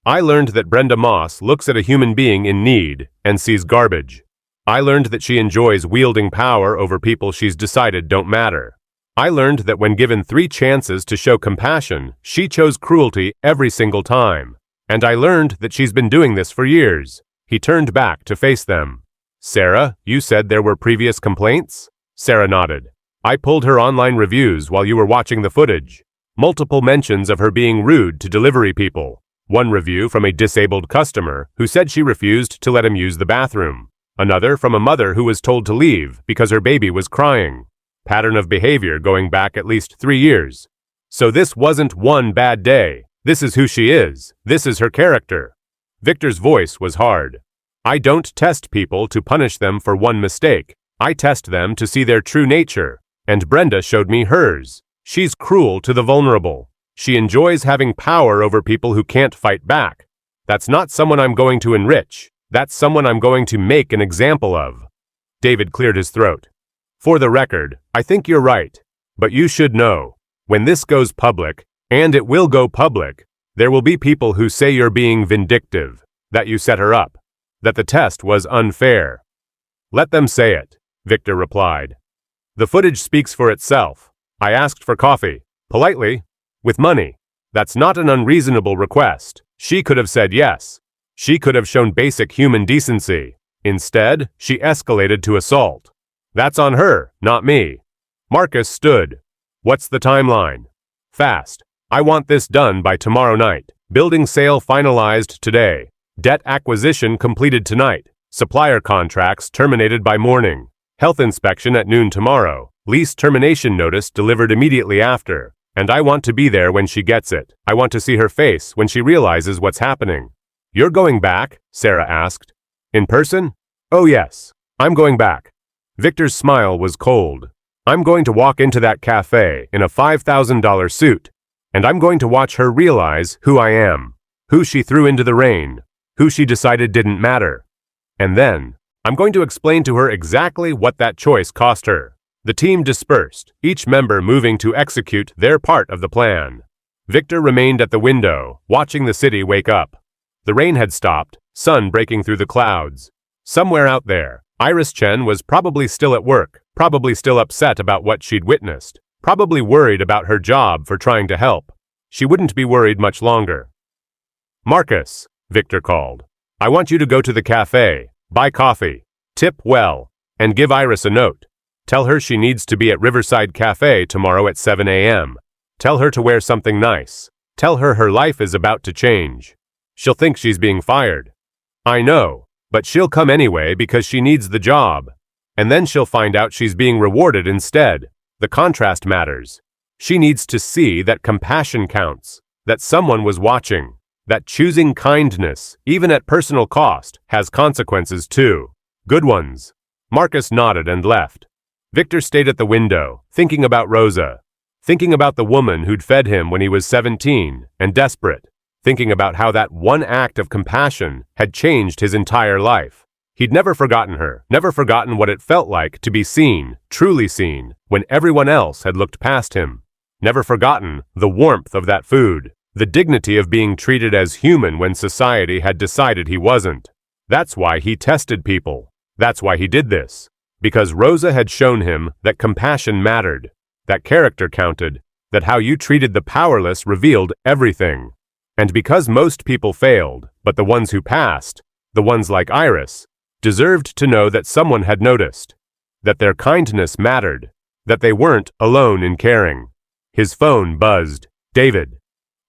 Speaker 1: I learned that Brenda Moss looks at a human being in need and sees garbage. I learned that she enjoys wielding power over people she's decided don't matter. I learned that when given 3 chances to show compassion, she chose cruelty every single time. And I learned that she's been doing this for years." He turned back to face them. "Sarah, you said there were previous complaints?" Sarah nodded. "I pulled her online reviews while you were watching the footage. Multiple mentions of her being rude to delivery people. One review from a disabled customer who said she refused to let him use the bathroom. Another from a mother who was told to leave because her baby was crying. Pattern of behavior going back at least 3 years. So this wasn't one bad day. This is who she is. This is her character. Victor's voice was hard. I don't test people to punish them for one mistake. I test them to see their true nature. And Brenda showed me hers. She's cruel to the vulnerable. She enjoys having power over people who can't fight back. That's not someone I'm going to enrich. That's someone I'm going to make an example of. David cleared his throat. For the record, I think you're right. But you should know, when this goes public, and it will go public, there will be people who say you're being vindictive, that you set her up, that the test was unfair. Let them say it, Victor replied. The footage speaks for itself. I asked for coffee, politely, with money. That's not an unreasonable request. She could have said yes. She could have shown basic human decency. Instead, she escalated to assault. That's on her, not me. Marcus stood. What's the timeline? Fast. I want this done by tomorrow night. Building sale finalized today. Debt acquisition completed tonight. Supplier contracts terminated by morning. Health inspection at noon tomorrow. Lease termination notice delivered immediately after. And I want to be there when she gets it. I want to see her face when she realizes what's happening. You're going back? Sarah asked. In person? Oh yes. I'm going back. Victor's smile was cold. I'm going to walk into that cafe in a $5,000 suit, and I'm going to watch her realize who I am, who she threw into the rain, who she decided didn't matter. And then, I'm going to explain to her exactly what that choice cost her. The team dispersed, each member moving to execute their part of the plan. Victor remained at the window, watching the city wake up. The rain had stopped, sun breaking through the clouds. Somewhere out there, Iris Chen was probably still at work, probably still upset about what she'd witnessed, probably worried about her job for trying to help. She wouldn't be worried much longer. Marcus, Victor called. I want you to go to the cafe, buy coffee, tip well, and give Iris a note. Tell her she needs to be at Riverside Cafe tomorrow at 7 a.m. Tell her to wear something nice. Tell her her life is about to change. She'll think she's being fired. I know, but she'll come anyway because she needs the job. And then she'll find out she's being rewarded instead. The contrast matters. She needs to see that compassion counts, that someone was watching, that choosing kindness, even at personal cost, has consequences too. Good ones. Marcus nodded and left. Victor stayed at the window, thinking about Rosa, thinking about the woman who'd fed him when he was 17 and desperate, thinking about how that one act of compassion had changed his entire life. He'd never forgotten her, never forgotten what it felt like to be seen, truly seen, when everyone else had looked past him. Never forgotten the warmth of that food, the dignity of being treated as human when society had decided he wasn't. That's why he tested people. That's why he did this. Because Rosa had shown him that compassion mattered, that character counted, that how you treated the powerless revealed everything. And because most people failed, but the ones who passed, the ones like Iris, deserved to know that someone had noticed, that their kindness mattered, that they weren't alone in caring. His phone buzzed. David.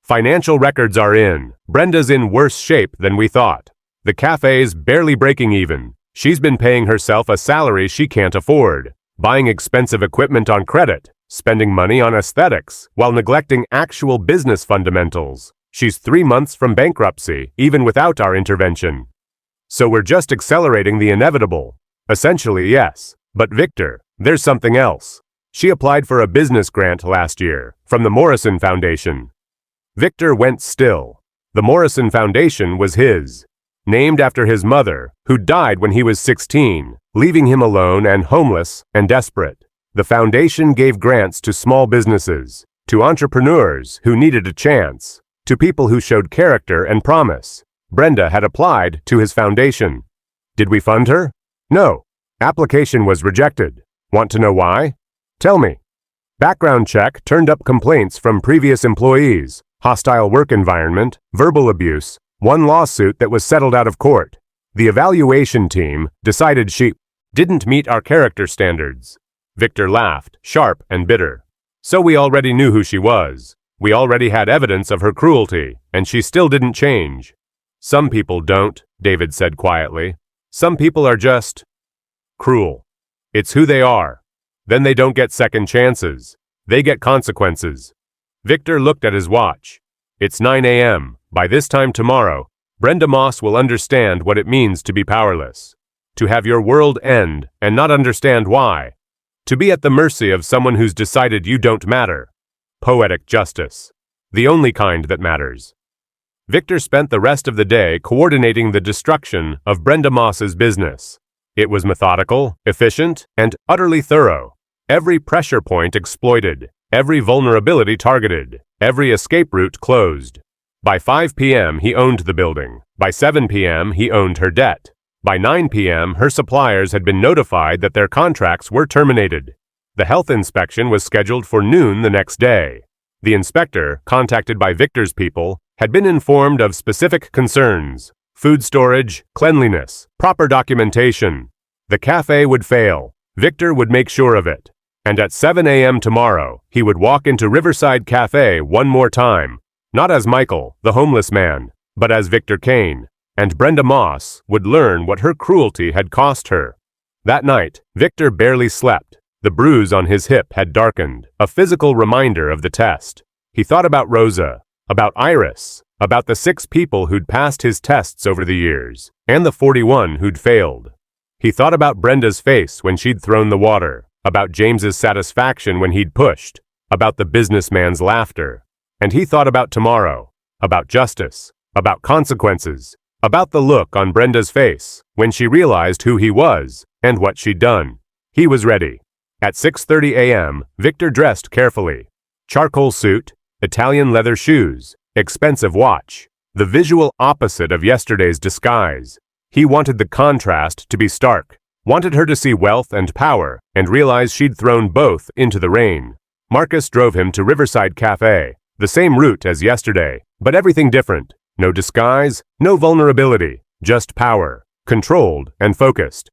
Speaker 1: Financial records are in. Brenda's in worse shape than we thought. The cafe's barely breaking even. She's been paying herself a salary she can't afford, buying expensive equipment on credit, spending money on aesthetics, while neglecting actual business fundamentals. She's 3 months from bankruptcy, even without our intervention. So we're just accelerating the inevitable. Essentially, yes. But Victor, there's something else. She applied for a business grant last year, from the Morrison Foundation. Victor went still. The Morrison Foundation was his. Named after his mother, who died when he was 16, leaving him alone and homeless and desperate. The foundation gave grants to small businesses, to entrepreneurs who needed a chance, to people who showed character and promise. Brenda had applied to his foundation. Did we fund her? No. Application was rejected. Want to know why? Tell me. Background check turned up complaints from previous employees, hostile work environment, verbal abuse, one lawsuit that was settled out of court. The evaluation team decided she didn't meet our character standards. Victor laughed, sharp and bitter. So we already knew who she was. We already had evidence of her cruelty, and she still didn't change. Some people don't, David said quietly. Some people are just cruel. It's who they are. Then they don't get second chances. They get consequences. Victor looked at his watch. It's 9 a.m. By this time tomorrow, Brenda Moss will understand what it means to be powerless. To have your world end and not understand why. To be at the mercy of someone who's decided you don't matter. Poetic justice. The only kind that matters. Victor spent the rest of the day coordinating the destruction of Brenda Moss's business. It was methodical, efficient, and utterly thorough. Every pressure point exploited, every vulnerability targeted, every escape route closed. By 5 p.m. he owned the building. By 7 p.m. he owned her debt. By 9 p.m. her suppliers had been notified that their contracts were terminated. The health inspection was scheduled for noon the next day. The inspector, contacted by Victor's people, had been informed of specific concerns: food storage, cleanliness, proper documentation. The cafe would fail. Victor would make sure of it. And at 7 a.m. tomorrow, he would walk into Riverside Cafe one more time, not as Michael, the homeless man, but as Victor Kane, and Brenda Moss would learn what her cruelty had cost her. That night, Victor barely slept. The bruise on his hip had darkened, a physical reminder of the test. He thought about Rosa, about Iris, about the 6 people who'd passed his tests over the years, and the 41 who'd failed. He thought about Brenda's face when she'd thrown the water, about James's satisfaction when he'd pushed, about the businessman's laughter. And he thought about tomorrow, about justice, about consequences, about the look on Brenda's face when she realized who he was and what she'd done. He was ready. At 6:30 a.m., Victor dressed carefully. Charcoal suit, Italian leather shoes, expensive watch, the visual opposite of yesterday's disguise. He wanted the contrast to be stark, wanted her to see wealth and power and realize she'd thrown both into the rain. Marcus drove him to Riverside Cafe, the same route as yesterday, but everything different. No disguise, no vulnerability, just power, controlled and focused.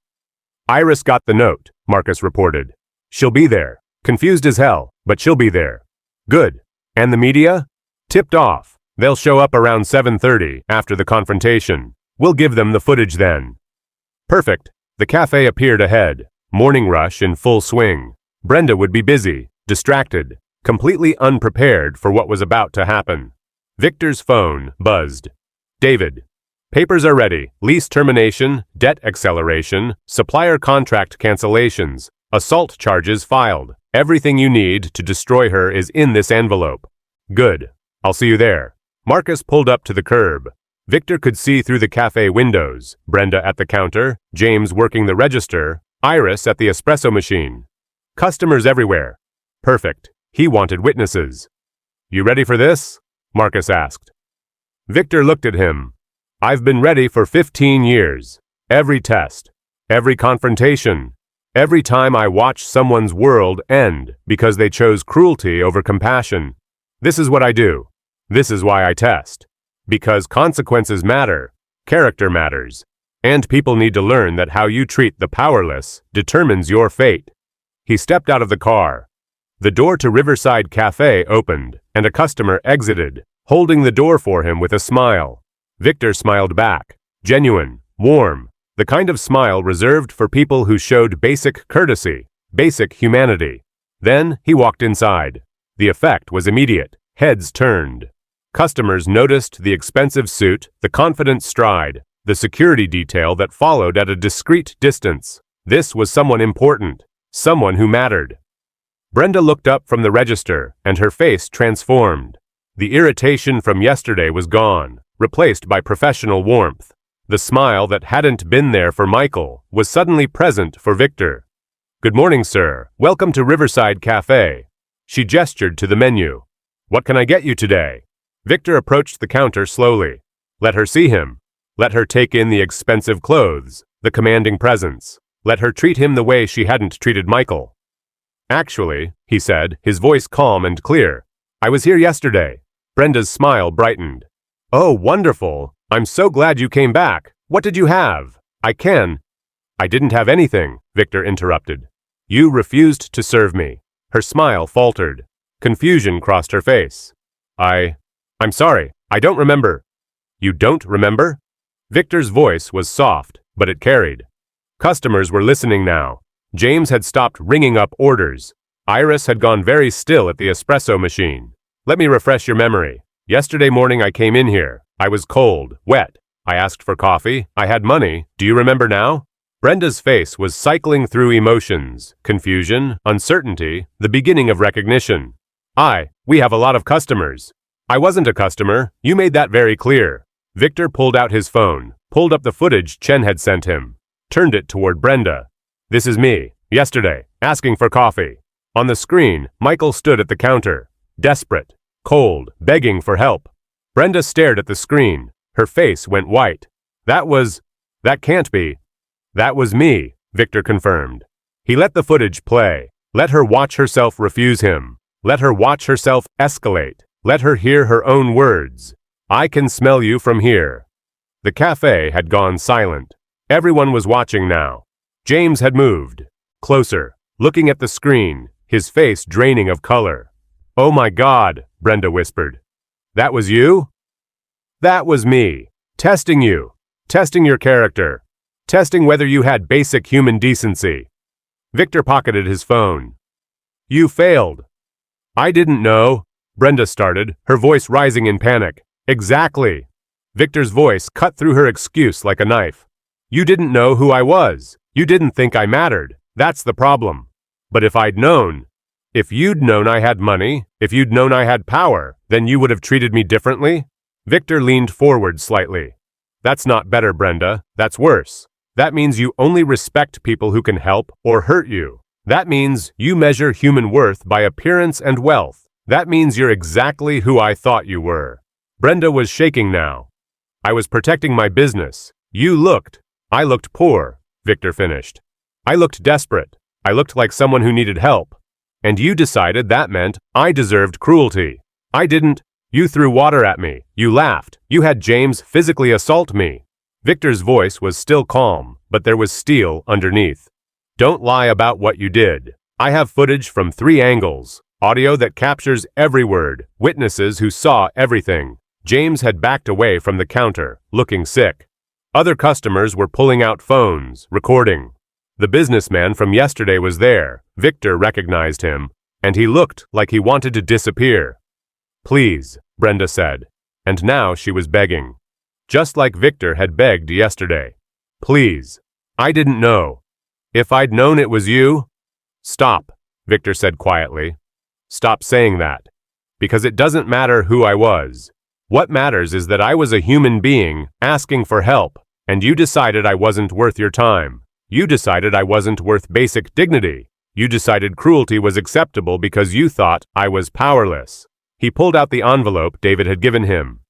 Speaker 1: Iris got the note, Marcus reported. She'll be there. Confused as hell, but she'll be there. Good. And the media? Tipped off. They'll show up around 7:30 after the confrontation. We'll give them the footage then. Perfect. The cafe appeared ahead. Morning rush in full swing. Brenda would be busy, distracted, completely unprepared for what was about to happen. Victor's phone buzzed. David. Papers are ready. Lease termination, debt acceleration, supplier contract cancellations, assault charges filed. Everything you need to destroy her is in this envelope. Good. I'll see you there. Marcus pulled up to the curb. Victor could see through the cafe windows, Brenda at the counter, James working the register, Iris at the espresso machine. Customers everywhere. Perfect. He wanted witnesses. You ready for this? Marcus asked. Victor looked at him. I've been ready for 15 years. Every test, every confrontation, every time I watch someone's world end because they chose cruelty over compassion. This is what I do. This is why I test. Because consequences matter, character matters, and people need to learn that how you treat the powerless determines your fate. He stepped out of the car. The door to Riverside Cafe opened, and a customer exited, holding the door for him with a smile. Victor smiled back, genuine, warm, the kind of smile reserved for people who showed basic courtesy, basic humanity. Then he walked inside. The effect was immediate. Heads turned. Customers noticed the expensive suit, the confident stride, the security detail that followed at a discreet distance. This was someone important, someone who mattered. Brenda looked up from the register, and her face transformed. The irritation from yesterday was gone, replaced by professional warmth. The smile that hadn't been there for Michael was suddenly present for Victor. Good morning, sir. Welcome to Riverside Cafe. She gestured to the menu. What can I get you today? Victor approached the counter slowly. Let her see him. Let her take in the expensive clothes, the commanding presence. Let her treat him the way she hadn't treated Michael. Actually, he said, his voice calm and clear, I was here yesterday. Brenda's smile brightened. Oh, wonderful. I'm so glad you came back. What did you have? I didn't have anything, Victor interrupted. You refused to serve me. Her smile faltered. Confusion crossed her face. I'm sorry, I don't remember. You don't remember? Victor's voice was soft, but it carried. Customers were listening now. James had stopped ringing up orders. Iris had gone very still at the espresso machine. Let me refresh your memory. Yesterday morning I came in here. I was cold, wet. I asked for coffee. I had money. Do you remember now? Brenda's face was cycling through emotions, confusion, uncertainty, the beginning of recognition. We have a lot of customers. I wasn't a customer. You made that very clear. Victor pulled out his phone, pulled up the footage Chen had sent him, turned it toward Brenda. This is me, yesterday, asking for coffee. On the screen, Michael stood at the counter, desperate, cold, begging for help. Brenda stared at the screen. Her face went white. That can't be. That was me, Victor confirmed. He let the footage play, let her watch herself refuse him, let her watch herself escalate, let her hear her own words. I can smell you from here. The cafe had gone silent. Everyone was watching now. James had moved. Closer, looking at the screen, his face draining of color. Oh my God, Brenda whispered. That was you? That was me. Testing you. Testing your character. Testing whether you had basic human decency. Victor pocketed his phone. You failed. I didn't know, Brenda started, her voice rising in panic. Exactly. Victor's voice cut through her excuse like a knife. You didn't know who I was. You didn't think I mattered. That's the problem. But if I'd known, if you'd known I had money, if you'd known I had power, then you would have treated me differently? Victor leaned forward slightly. That's not better, Brenda. That's worse. That means you only respect people who can help or hurt you. That means you measure human worth by appearance and wealth. That means you're exactly who I thought you were. Brenda was shaking now. I was protecting my business. I looked poor, Victor finished. I looked desperate. I looked like someone who needed help. And you decided that meant I deserved cruelty. I didn't. You threw water at me. You laughed. You had James physically assault me. Victor's voice was still calm, but there was steel underneath. Don't lie about what you did. I have footage from 3 angles, audio that captures every word, witnesses who saw everything. James had backed away from the counter, looking sick. Other customers were pulling out phones, recording. The businessman from yesterday was there. Victor recognized him, and he looked like he wanted to disappear. Please, Brenda said, and now she was begging. Just like Victor had begged yesterday. Please. I didn't know. If I'd known it was you. Stop, Victor said quietly. Stop saying that. Because it doesn't matter who I was. What matters is that I was a human being asking for help, and you decided I wasn't worth your time. You decided I wasn't worth basic dignity. You decided cruelty was acceptable because you thought I was powerless. He pulled out the envelope David had given him.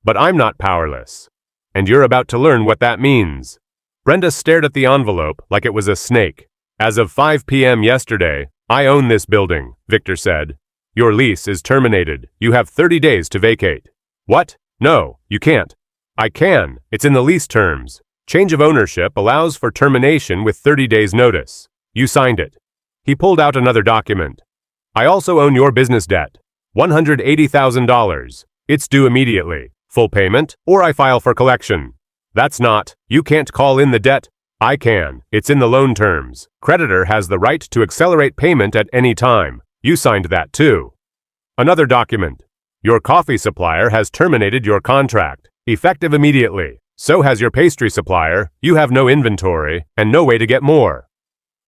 Speaker 1: But I'm not powerless. And you're about to learn what that means. Brenda stared at the envelope like it was a snake. As of 5 p.m. yesterday, I own this building, Victor said. Your lease is terminated. You have 30 days to vacate. What? No, you can't. I can. It's in the lease terms. Change of ownership allows for termination with 30 days notice. You signed it. He pulled out another document. I also own your business debt. $180,000. It's due immediately. Full payment, or I file for collection. That's not. You can't call in the debt. I can. It's in the loan terms. Creditor has the right to accelerate payment at any time. You signed that too. Another document. Your coffee supplier has terminated your contract, effective immediately. So has your pastry supplier. You have no inventory and no way to get more.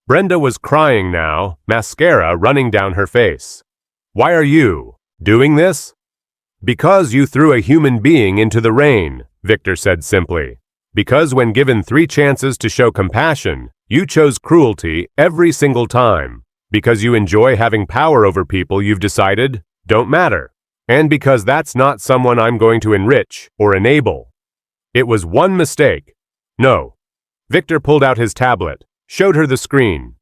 Speaker 1: Brenda was crying now, mascara running down her face. Why are you doing this? Because you threw a human being into the rain, Victor said simply. Because when given 3 chances to show compassion, you chose cruelty every single time. Because you enjoy having power over people you've decided don't matter. And because that's not someone I'm going to enrich or enable. It was one mistake. No. Victor pulled out his tablet, showed her the screen.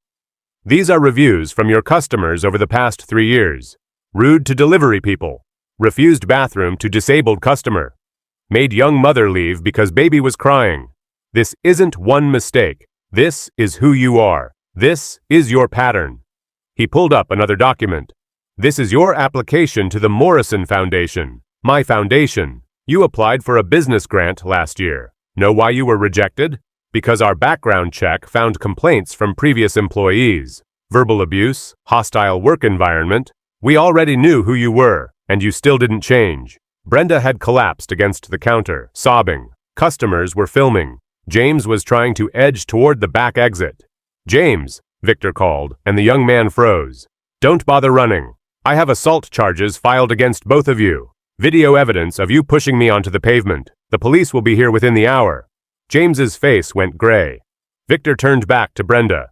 Speaker 1: These are reviews from your customers over the past 3 years. Rude to delivery people. Refused bathroom to disabled customer. Made young mother leave because baby was crying. This isn't one mistake. This is who you are. This is your pattern. He pulled up another document. This is your application to the Morrison Foundation, my foundation. You applied for a business grant last year. Know why you were rejected? Because our background check found complaints from previous employees. Verbal abuse, hostile work environment. We already knew who you were. and you still didn't change. Brenda had collapsed against the counter, sobbing. Customers were filming. James was trying to edge toward the back exit. "James," Victor called, and the young man froze. "Don't bother running. I have assault charges filed against both of you. Video evidence of you pushing me onto the pavement. The police will be here within the hour." James's face went gray. Victor turned back to Brenda.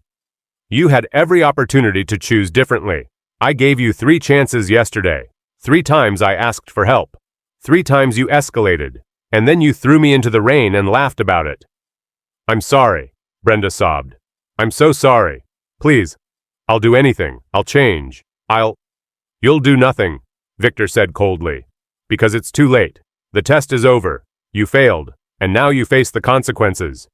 Speaker 1: "You had every opportunity to choose differently. I gave you 3 chances yesterday. 3 times I asked for help. 3 times you escalated, and then you threw me into the rain and laughed about it." "I'm sorry," Brenda sobbed. "I'm so sorry. Please, I'll do anything. I'll change. You'll do nothing," Victor said coldly. "Because it's too late. The test is over. You failed, and now you face the consequences.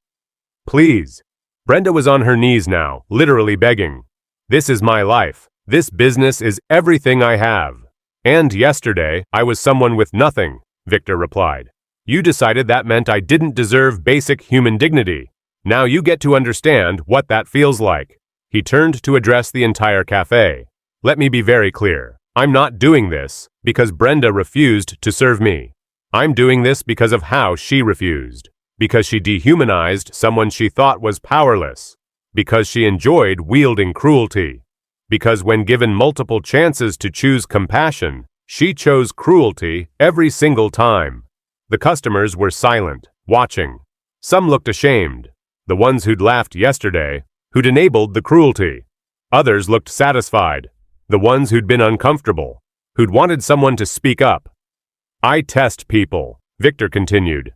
Speaker 1: Please." Brenda was on her knees now, literally begging. "This is my life. This business is everything I have. And yesterday, I was someone with nothing," Victor replied. "You decided that meant I didn't deserve basic human dignity. Now you get to understand what that feels like." He turned to address the entire cafe. "Let me be very clear. I'm not doing this because Brenda refused to serve me. I'm doing this because of how she refused. Because she dehumanized someone she thought was powerless. Because she enjoyed wielding cruelty. Because when given multiple chances to choose compassion, she chose cruelty every single time." The customers were silent, watching. Some looked ashamed. The ones who'd laughed yesterday, who'd enabled the cruelty. Others looked satisfied. The ones who'd been uncomfortable, who'd wanted someone to speak up. "I test people," Victor continued.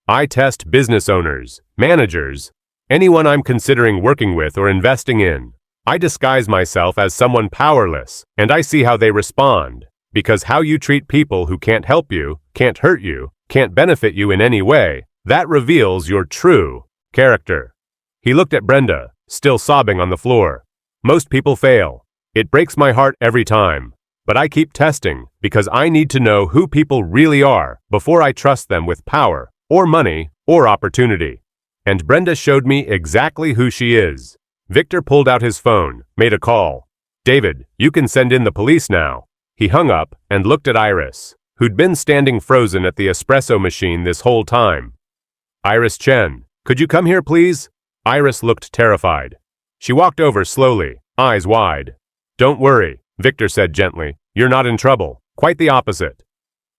Speaker 1: "I test business owners, managers, anyone I'm considering working with or investing in. I disguise myself as someone powerless, and I see how they respond. Because how you treat people who can't help you, can't hurt you, can't benefit you in any way, that reveals your true character." He looked at Brenda, still sobbing on the floor. "Most people fail. It breaks my heart every time. But I keep testing because I need to know who people really are before I trust them with power, or money, or opportunity. And Brenda showed me exactly who she is." Victor pulled out his phone, made a call. "David, you can send in the police now." He hung up and looked at Iris, who'd been standing frozen at the espresso machine this whole time. "Iris Chen, could you come here, please?" Iris looked terrified. She walked over slowly, eyes wide. "Don't worry," Victor said gently. "You're not in trouble. Quite the opposite."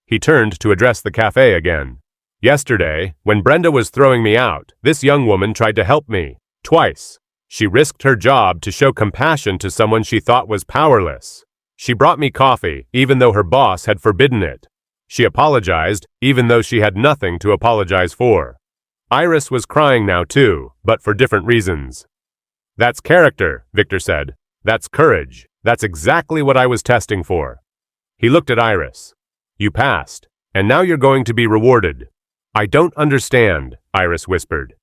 Speaker 1: He turned to address the cafe again. "Yesterday, when Brenda was throwing me out, this young woman tried to help me. Twice. She risked her job to show compassion to someone she thought was powerless. She brought me coffee, even though her boss had forbidden it. She apologized, even though she had nothing to apologize for." Iris was crying now too, but for different reasons. "That's character," Victor said. "That's courage. That's exactly what I was testing for." He looked at Iris. "You passed, and now you're going to be rewarded." "I don't understand," Iris whispered.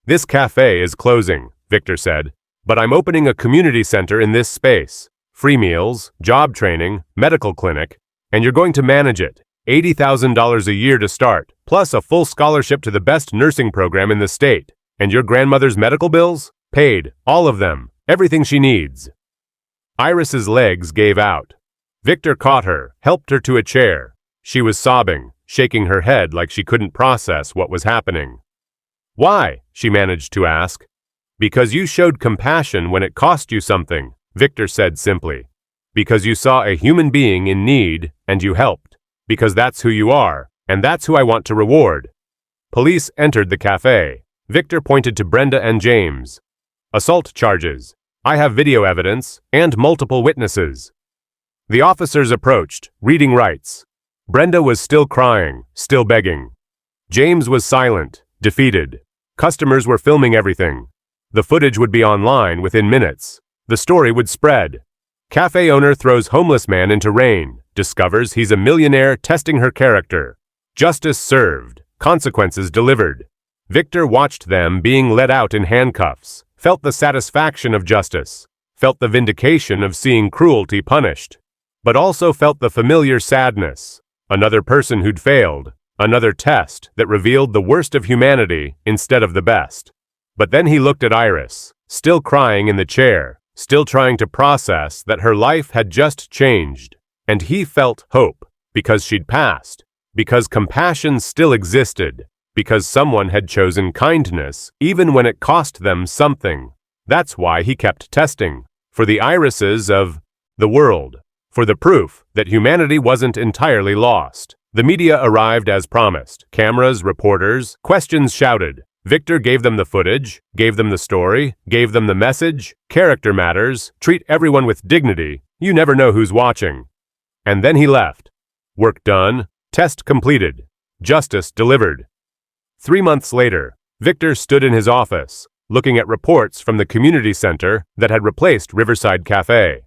Speaker 1: "This cafe is closing," Victor said, "but I'm opening a community center in this space. Free meals, job training, medical clinic, and you're going to manage it. $80,000 a year to start, plus a full scholarship to the best nursing program in the state. And your grandmother's medical bills? Paid, all of them, everything she needs." Iris's legs gave out. Victor caught her, helped her to a chair. She was sobbing, shaking her head like she couldn't process what was happening. "Why?" she managed to ask. "Because you showed compassion when it cost you something," Victor said simply. "Because you saw a human being in need and you helped. Because that's who you are, and that's who I want to reward." Police entered the cafe. Victor pointed to Brenda and James. "Assault charges. I have video evidence and multiple witnesses." The officers approached, reading rights. Brenda was still crying, still begging. James was silent, defeated. Customers were filming everything. The footage would be online within minutes. The story would spread. Cafe owner throws homeless man into rain, discovers he's a millionaire testing her character. Justice served, consequences delivered. Victor watched them being let out in handcuffs, felt the satisfaction of justice, felt the vindication of seeing cruelty punished, but also felt the familiar sadness. Another person who'd failed, another test that revealed the worst of humanity instead of the best. But then he looked at Iris, still crying in the chair, still trying to process that her life had just changed, and he felt hope. because she'd passed, because compassion still existed, because someone had chosen kindness even when it cost them something. That's why he kept testing, for the irises of the world, for the proof that humanity wasn't entirely lost. The media arrived as promised. Cameras, reporters, questions shouted. Victor gave them the footage, gave them the story, gave them the message. Character matters. Treat everyone with dignity. You never know who's watching. And then he left. Work done. Test completed. Justice delivered. 3 months later, Victor stood in his office, looking at reports from the community center that had replaced Riverside Cafe.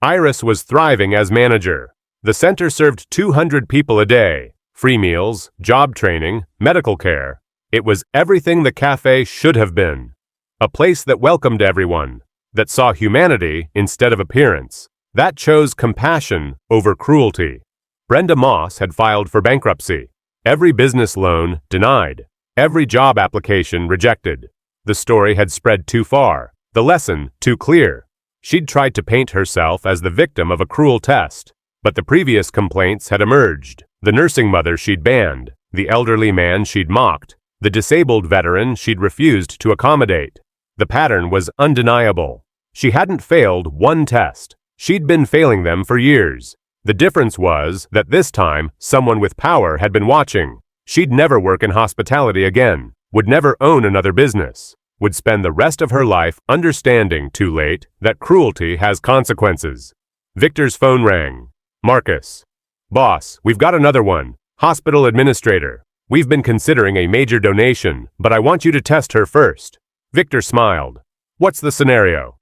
Speaker 1: Iris was thriving as manager. The center served 200 people a day, free meals, job training, medical care. It was everything the cafe should have been. A place that welcomed everyone, that saw humanity instead of appearance, that chose compassion over cruelty. Brenda Moss had filed for bankruptcy. Every business loan denied. Every job application rejected. The story had spread too far, the lesson too clear. She'd tried to paint herself as the victim of a cruel test, but the previous complaints had emerged. The nursing mother she'd banned, the elderly man she'd mocked, the disabled veteran she'd refused to accommodate. The pattern was undeniable. She hadn't failed one test. She'd been failing them for years. The difference was that this time, someone with power had been watching. She'd never work in hospitality again, would never own another business, would spend the rest of her life understanding too late that cruelty has consequences. Victor's phone rang. Marcus. Boss, we've got another one. Hospital administrator. We've been considering a major donation, but I want you to test her first. Victor smiled. What's the scenario?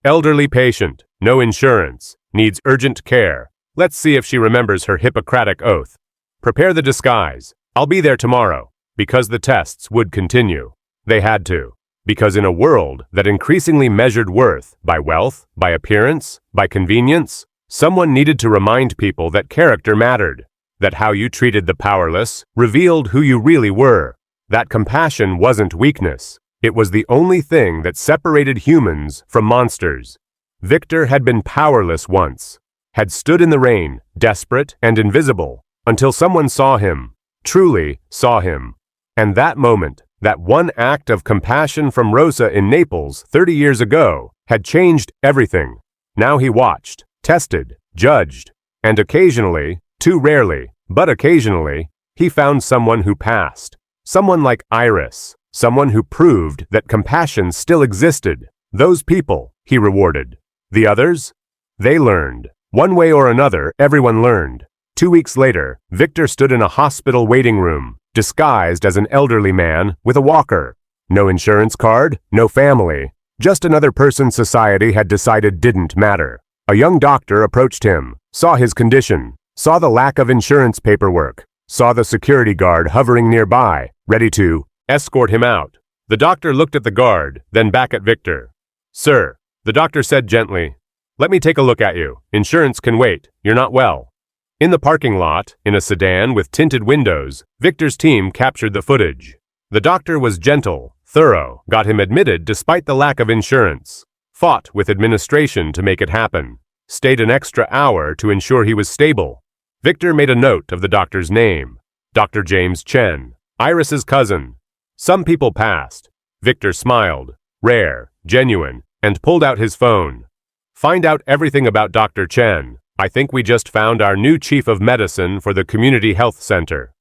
Speaker 1: Elderly patient, no insurance, needs urgent care. Let's see if she remembers her Hippocratic oath. Prepare the disguise. I'll be there tomorrow. Because the tests would continue. They had to. Because in a world that increasingly measured worth by wealth, by appearance, by convenience, someone needed to remind people that character mattered, that how you treated the powerless revealed who you really were, that compassion wasn't weakness. It was the only thing that separated humans from monsters. Victor had been powerless once, had stood in the rain, desperate and invisible, until someone saw him, truly saw him. And that moment, that one act of compassion from Rosa in Naples 30 years ago, had changed everything. Now he watched, tested, judged, and occasionally, too rarely, but occasionally, he found someone who passed. Someone like Iris, someone who proved that compassion still existed. Those people, he rewarded. The others? They learned. One way or another, everyone learned. 2 weeks later, Victor stood in a hospital waiting room, disguised as an elderly man with a walker. No insurance card, no family, just another person society had decided didn't matter. A young doctor approached him, saw his condition, saw the lack of insurance paperwork, saw the security guard hovering nearby, ready to escort him out. The doctor looked at the guard, then back at Victor. Sir, the doctor said gently, let me take a look at you. Insurance can wait. You're not well. In the parking lot, in a sedan with tinted windows, Victor's team captured the footage. The doctor was gentle, thorough, got him admitted despite the lack of insurance, fought with administration to make it happen, stayed an extra hour to ensure he was stable. Victor made a note of the doctor's name, Dr. James Chen, Iris's cousin. Some people passed. Victor smiled, rare, genuine, and pulled out his phone. Find out everything about Dr. Chen. I think we just found our new chief of medicine for the community health center.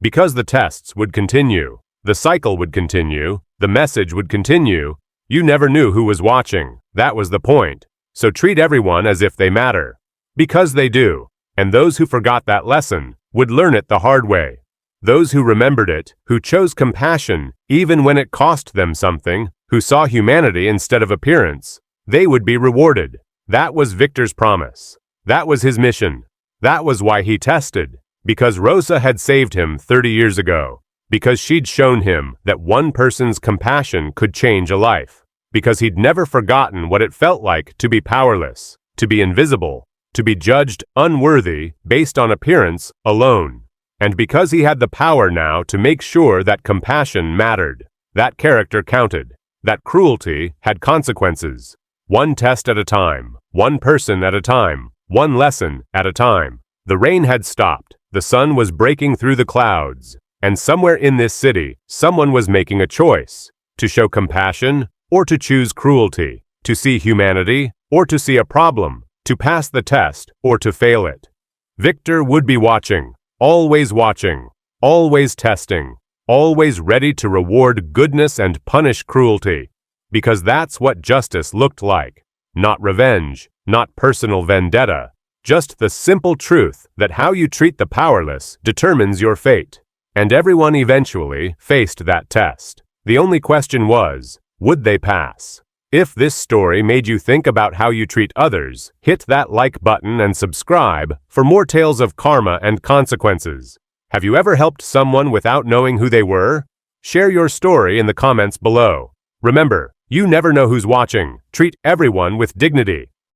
Speaker 1: Because the tests would continue, the cycle would continue, the message would continue, you never knew who was watching. That was the point. So treat everyone as if they matter. Because they do. And those who forgot that lesson would learn it the hard way. Those who remembered it, who chose compassion even when it cost them something, who saw humanity instead of appearance, they would be rewarded. That was Victor's promise. That was his mission. That was why he tested. Because Rosa had saved him 30 years ago. Because she'd shown him that one person's compassion could change a life. Because he'd never forgotten what it felt like to be powerless, to be invisible, to be judged unworthy based on appearance alone. And because he had the power now to make sure that compassion mattered, that character counted, that cruelty had consequences. One test at a time, one person at a time, one lesson at a time. The rain had stopped, the sun was breaking through the clouds, and somewhere in this city, someone was making a choice: to show compassion or to choose cruelty, to see humanity or to see a problem, to pass the test or to fail it. Victor would be watching, always testing, always ready to reward goodness and punish cruelty, because that's what justice looked like. Not revenge, not personal vendetta, just the simple truth that how you treat the powerless determines your fate. And everyone eventually faced that test. The only question was, would they pass? If this story made you think about how you treat others, hit that like button and subscribe for more tales of karma and consequences. Have you ever helped someone without knowing who they were? Share your story in the comments below. Remember, you never know who's watching. Treat everyone with dignity.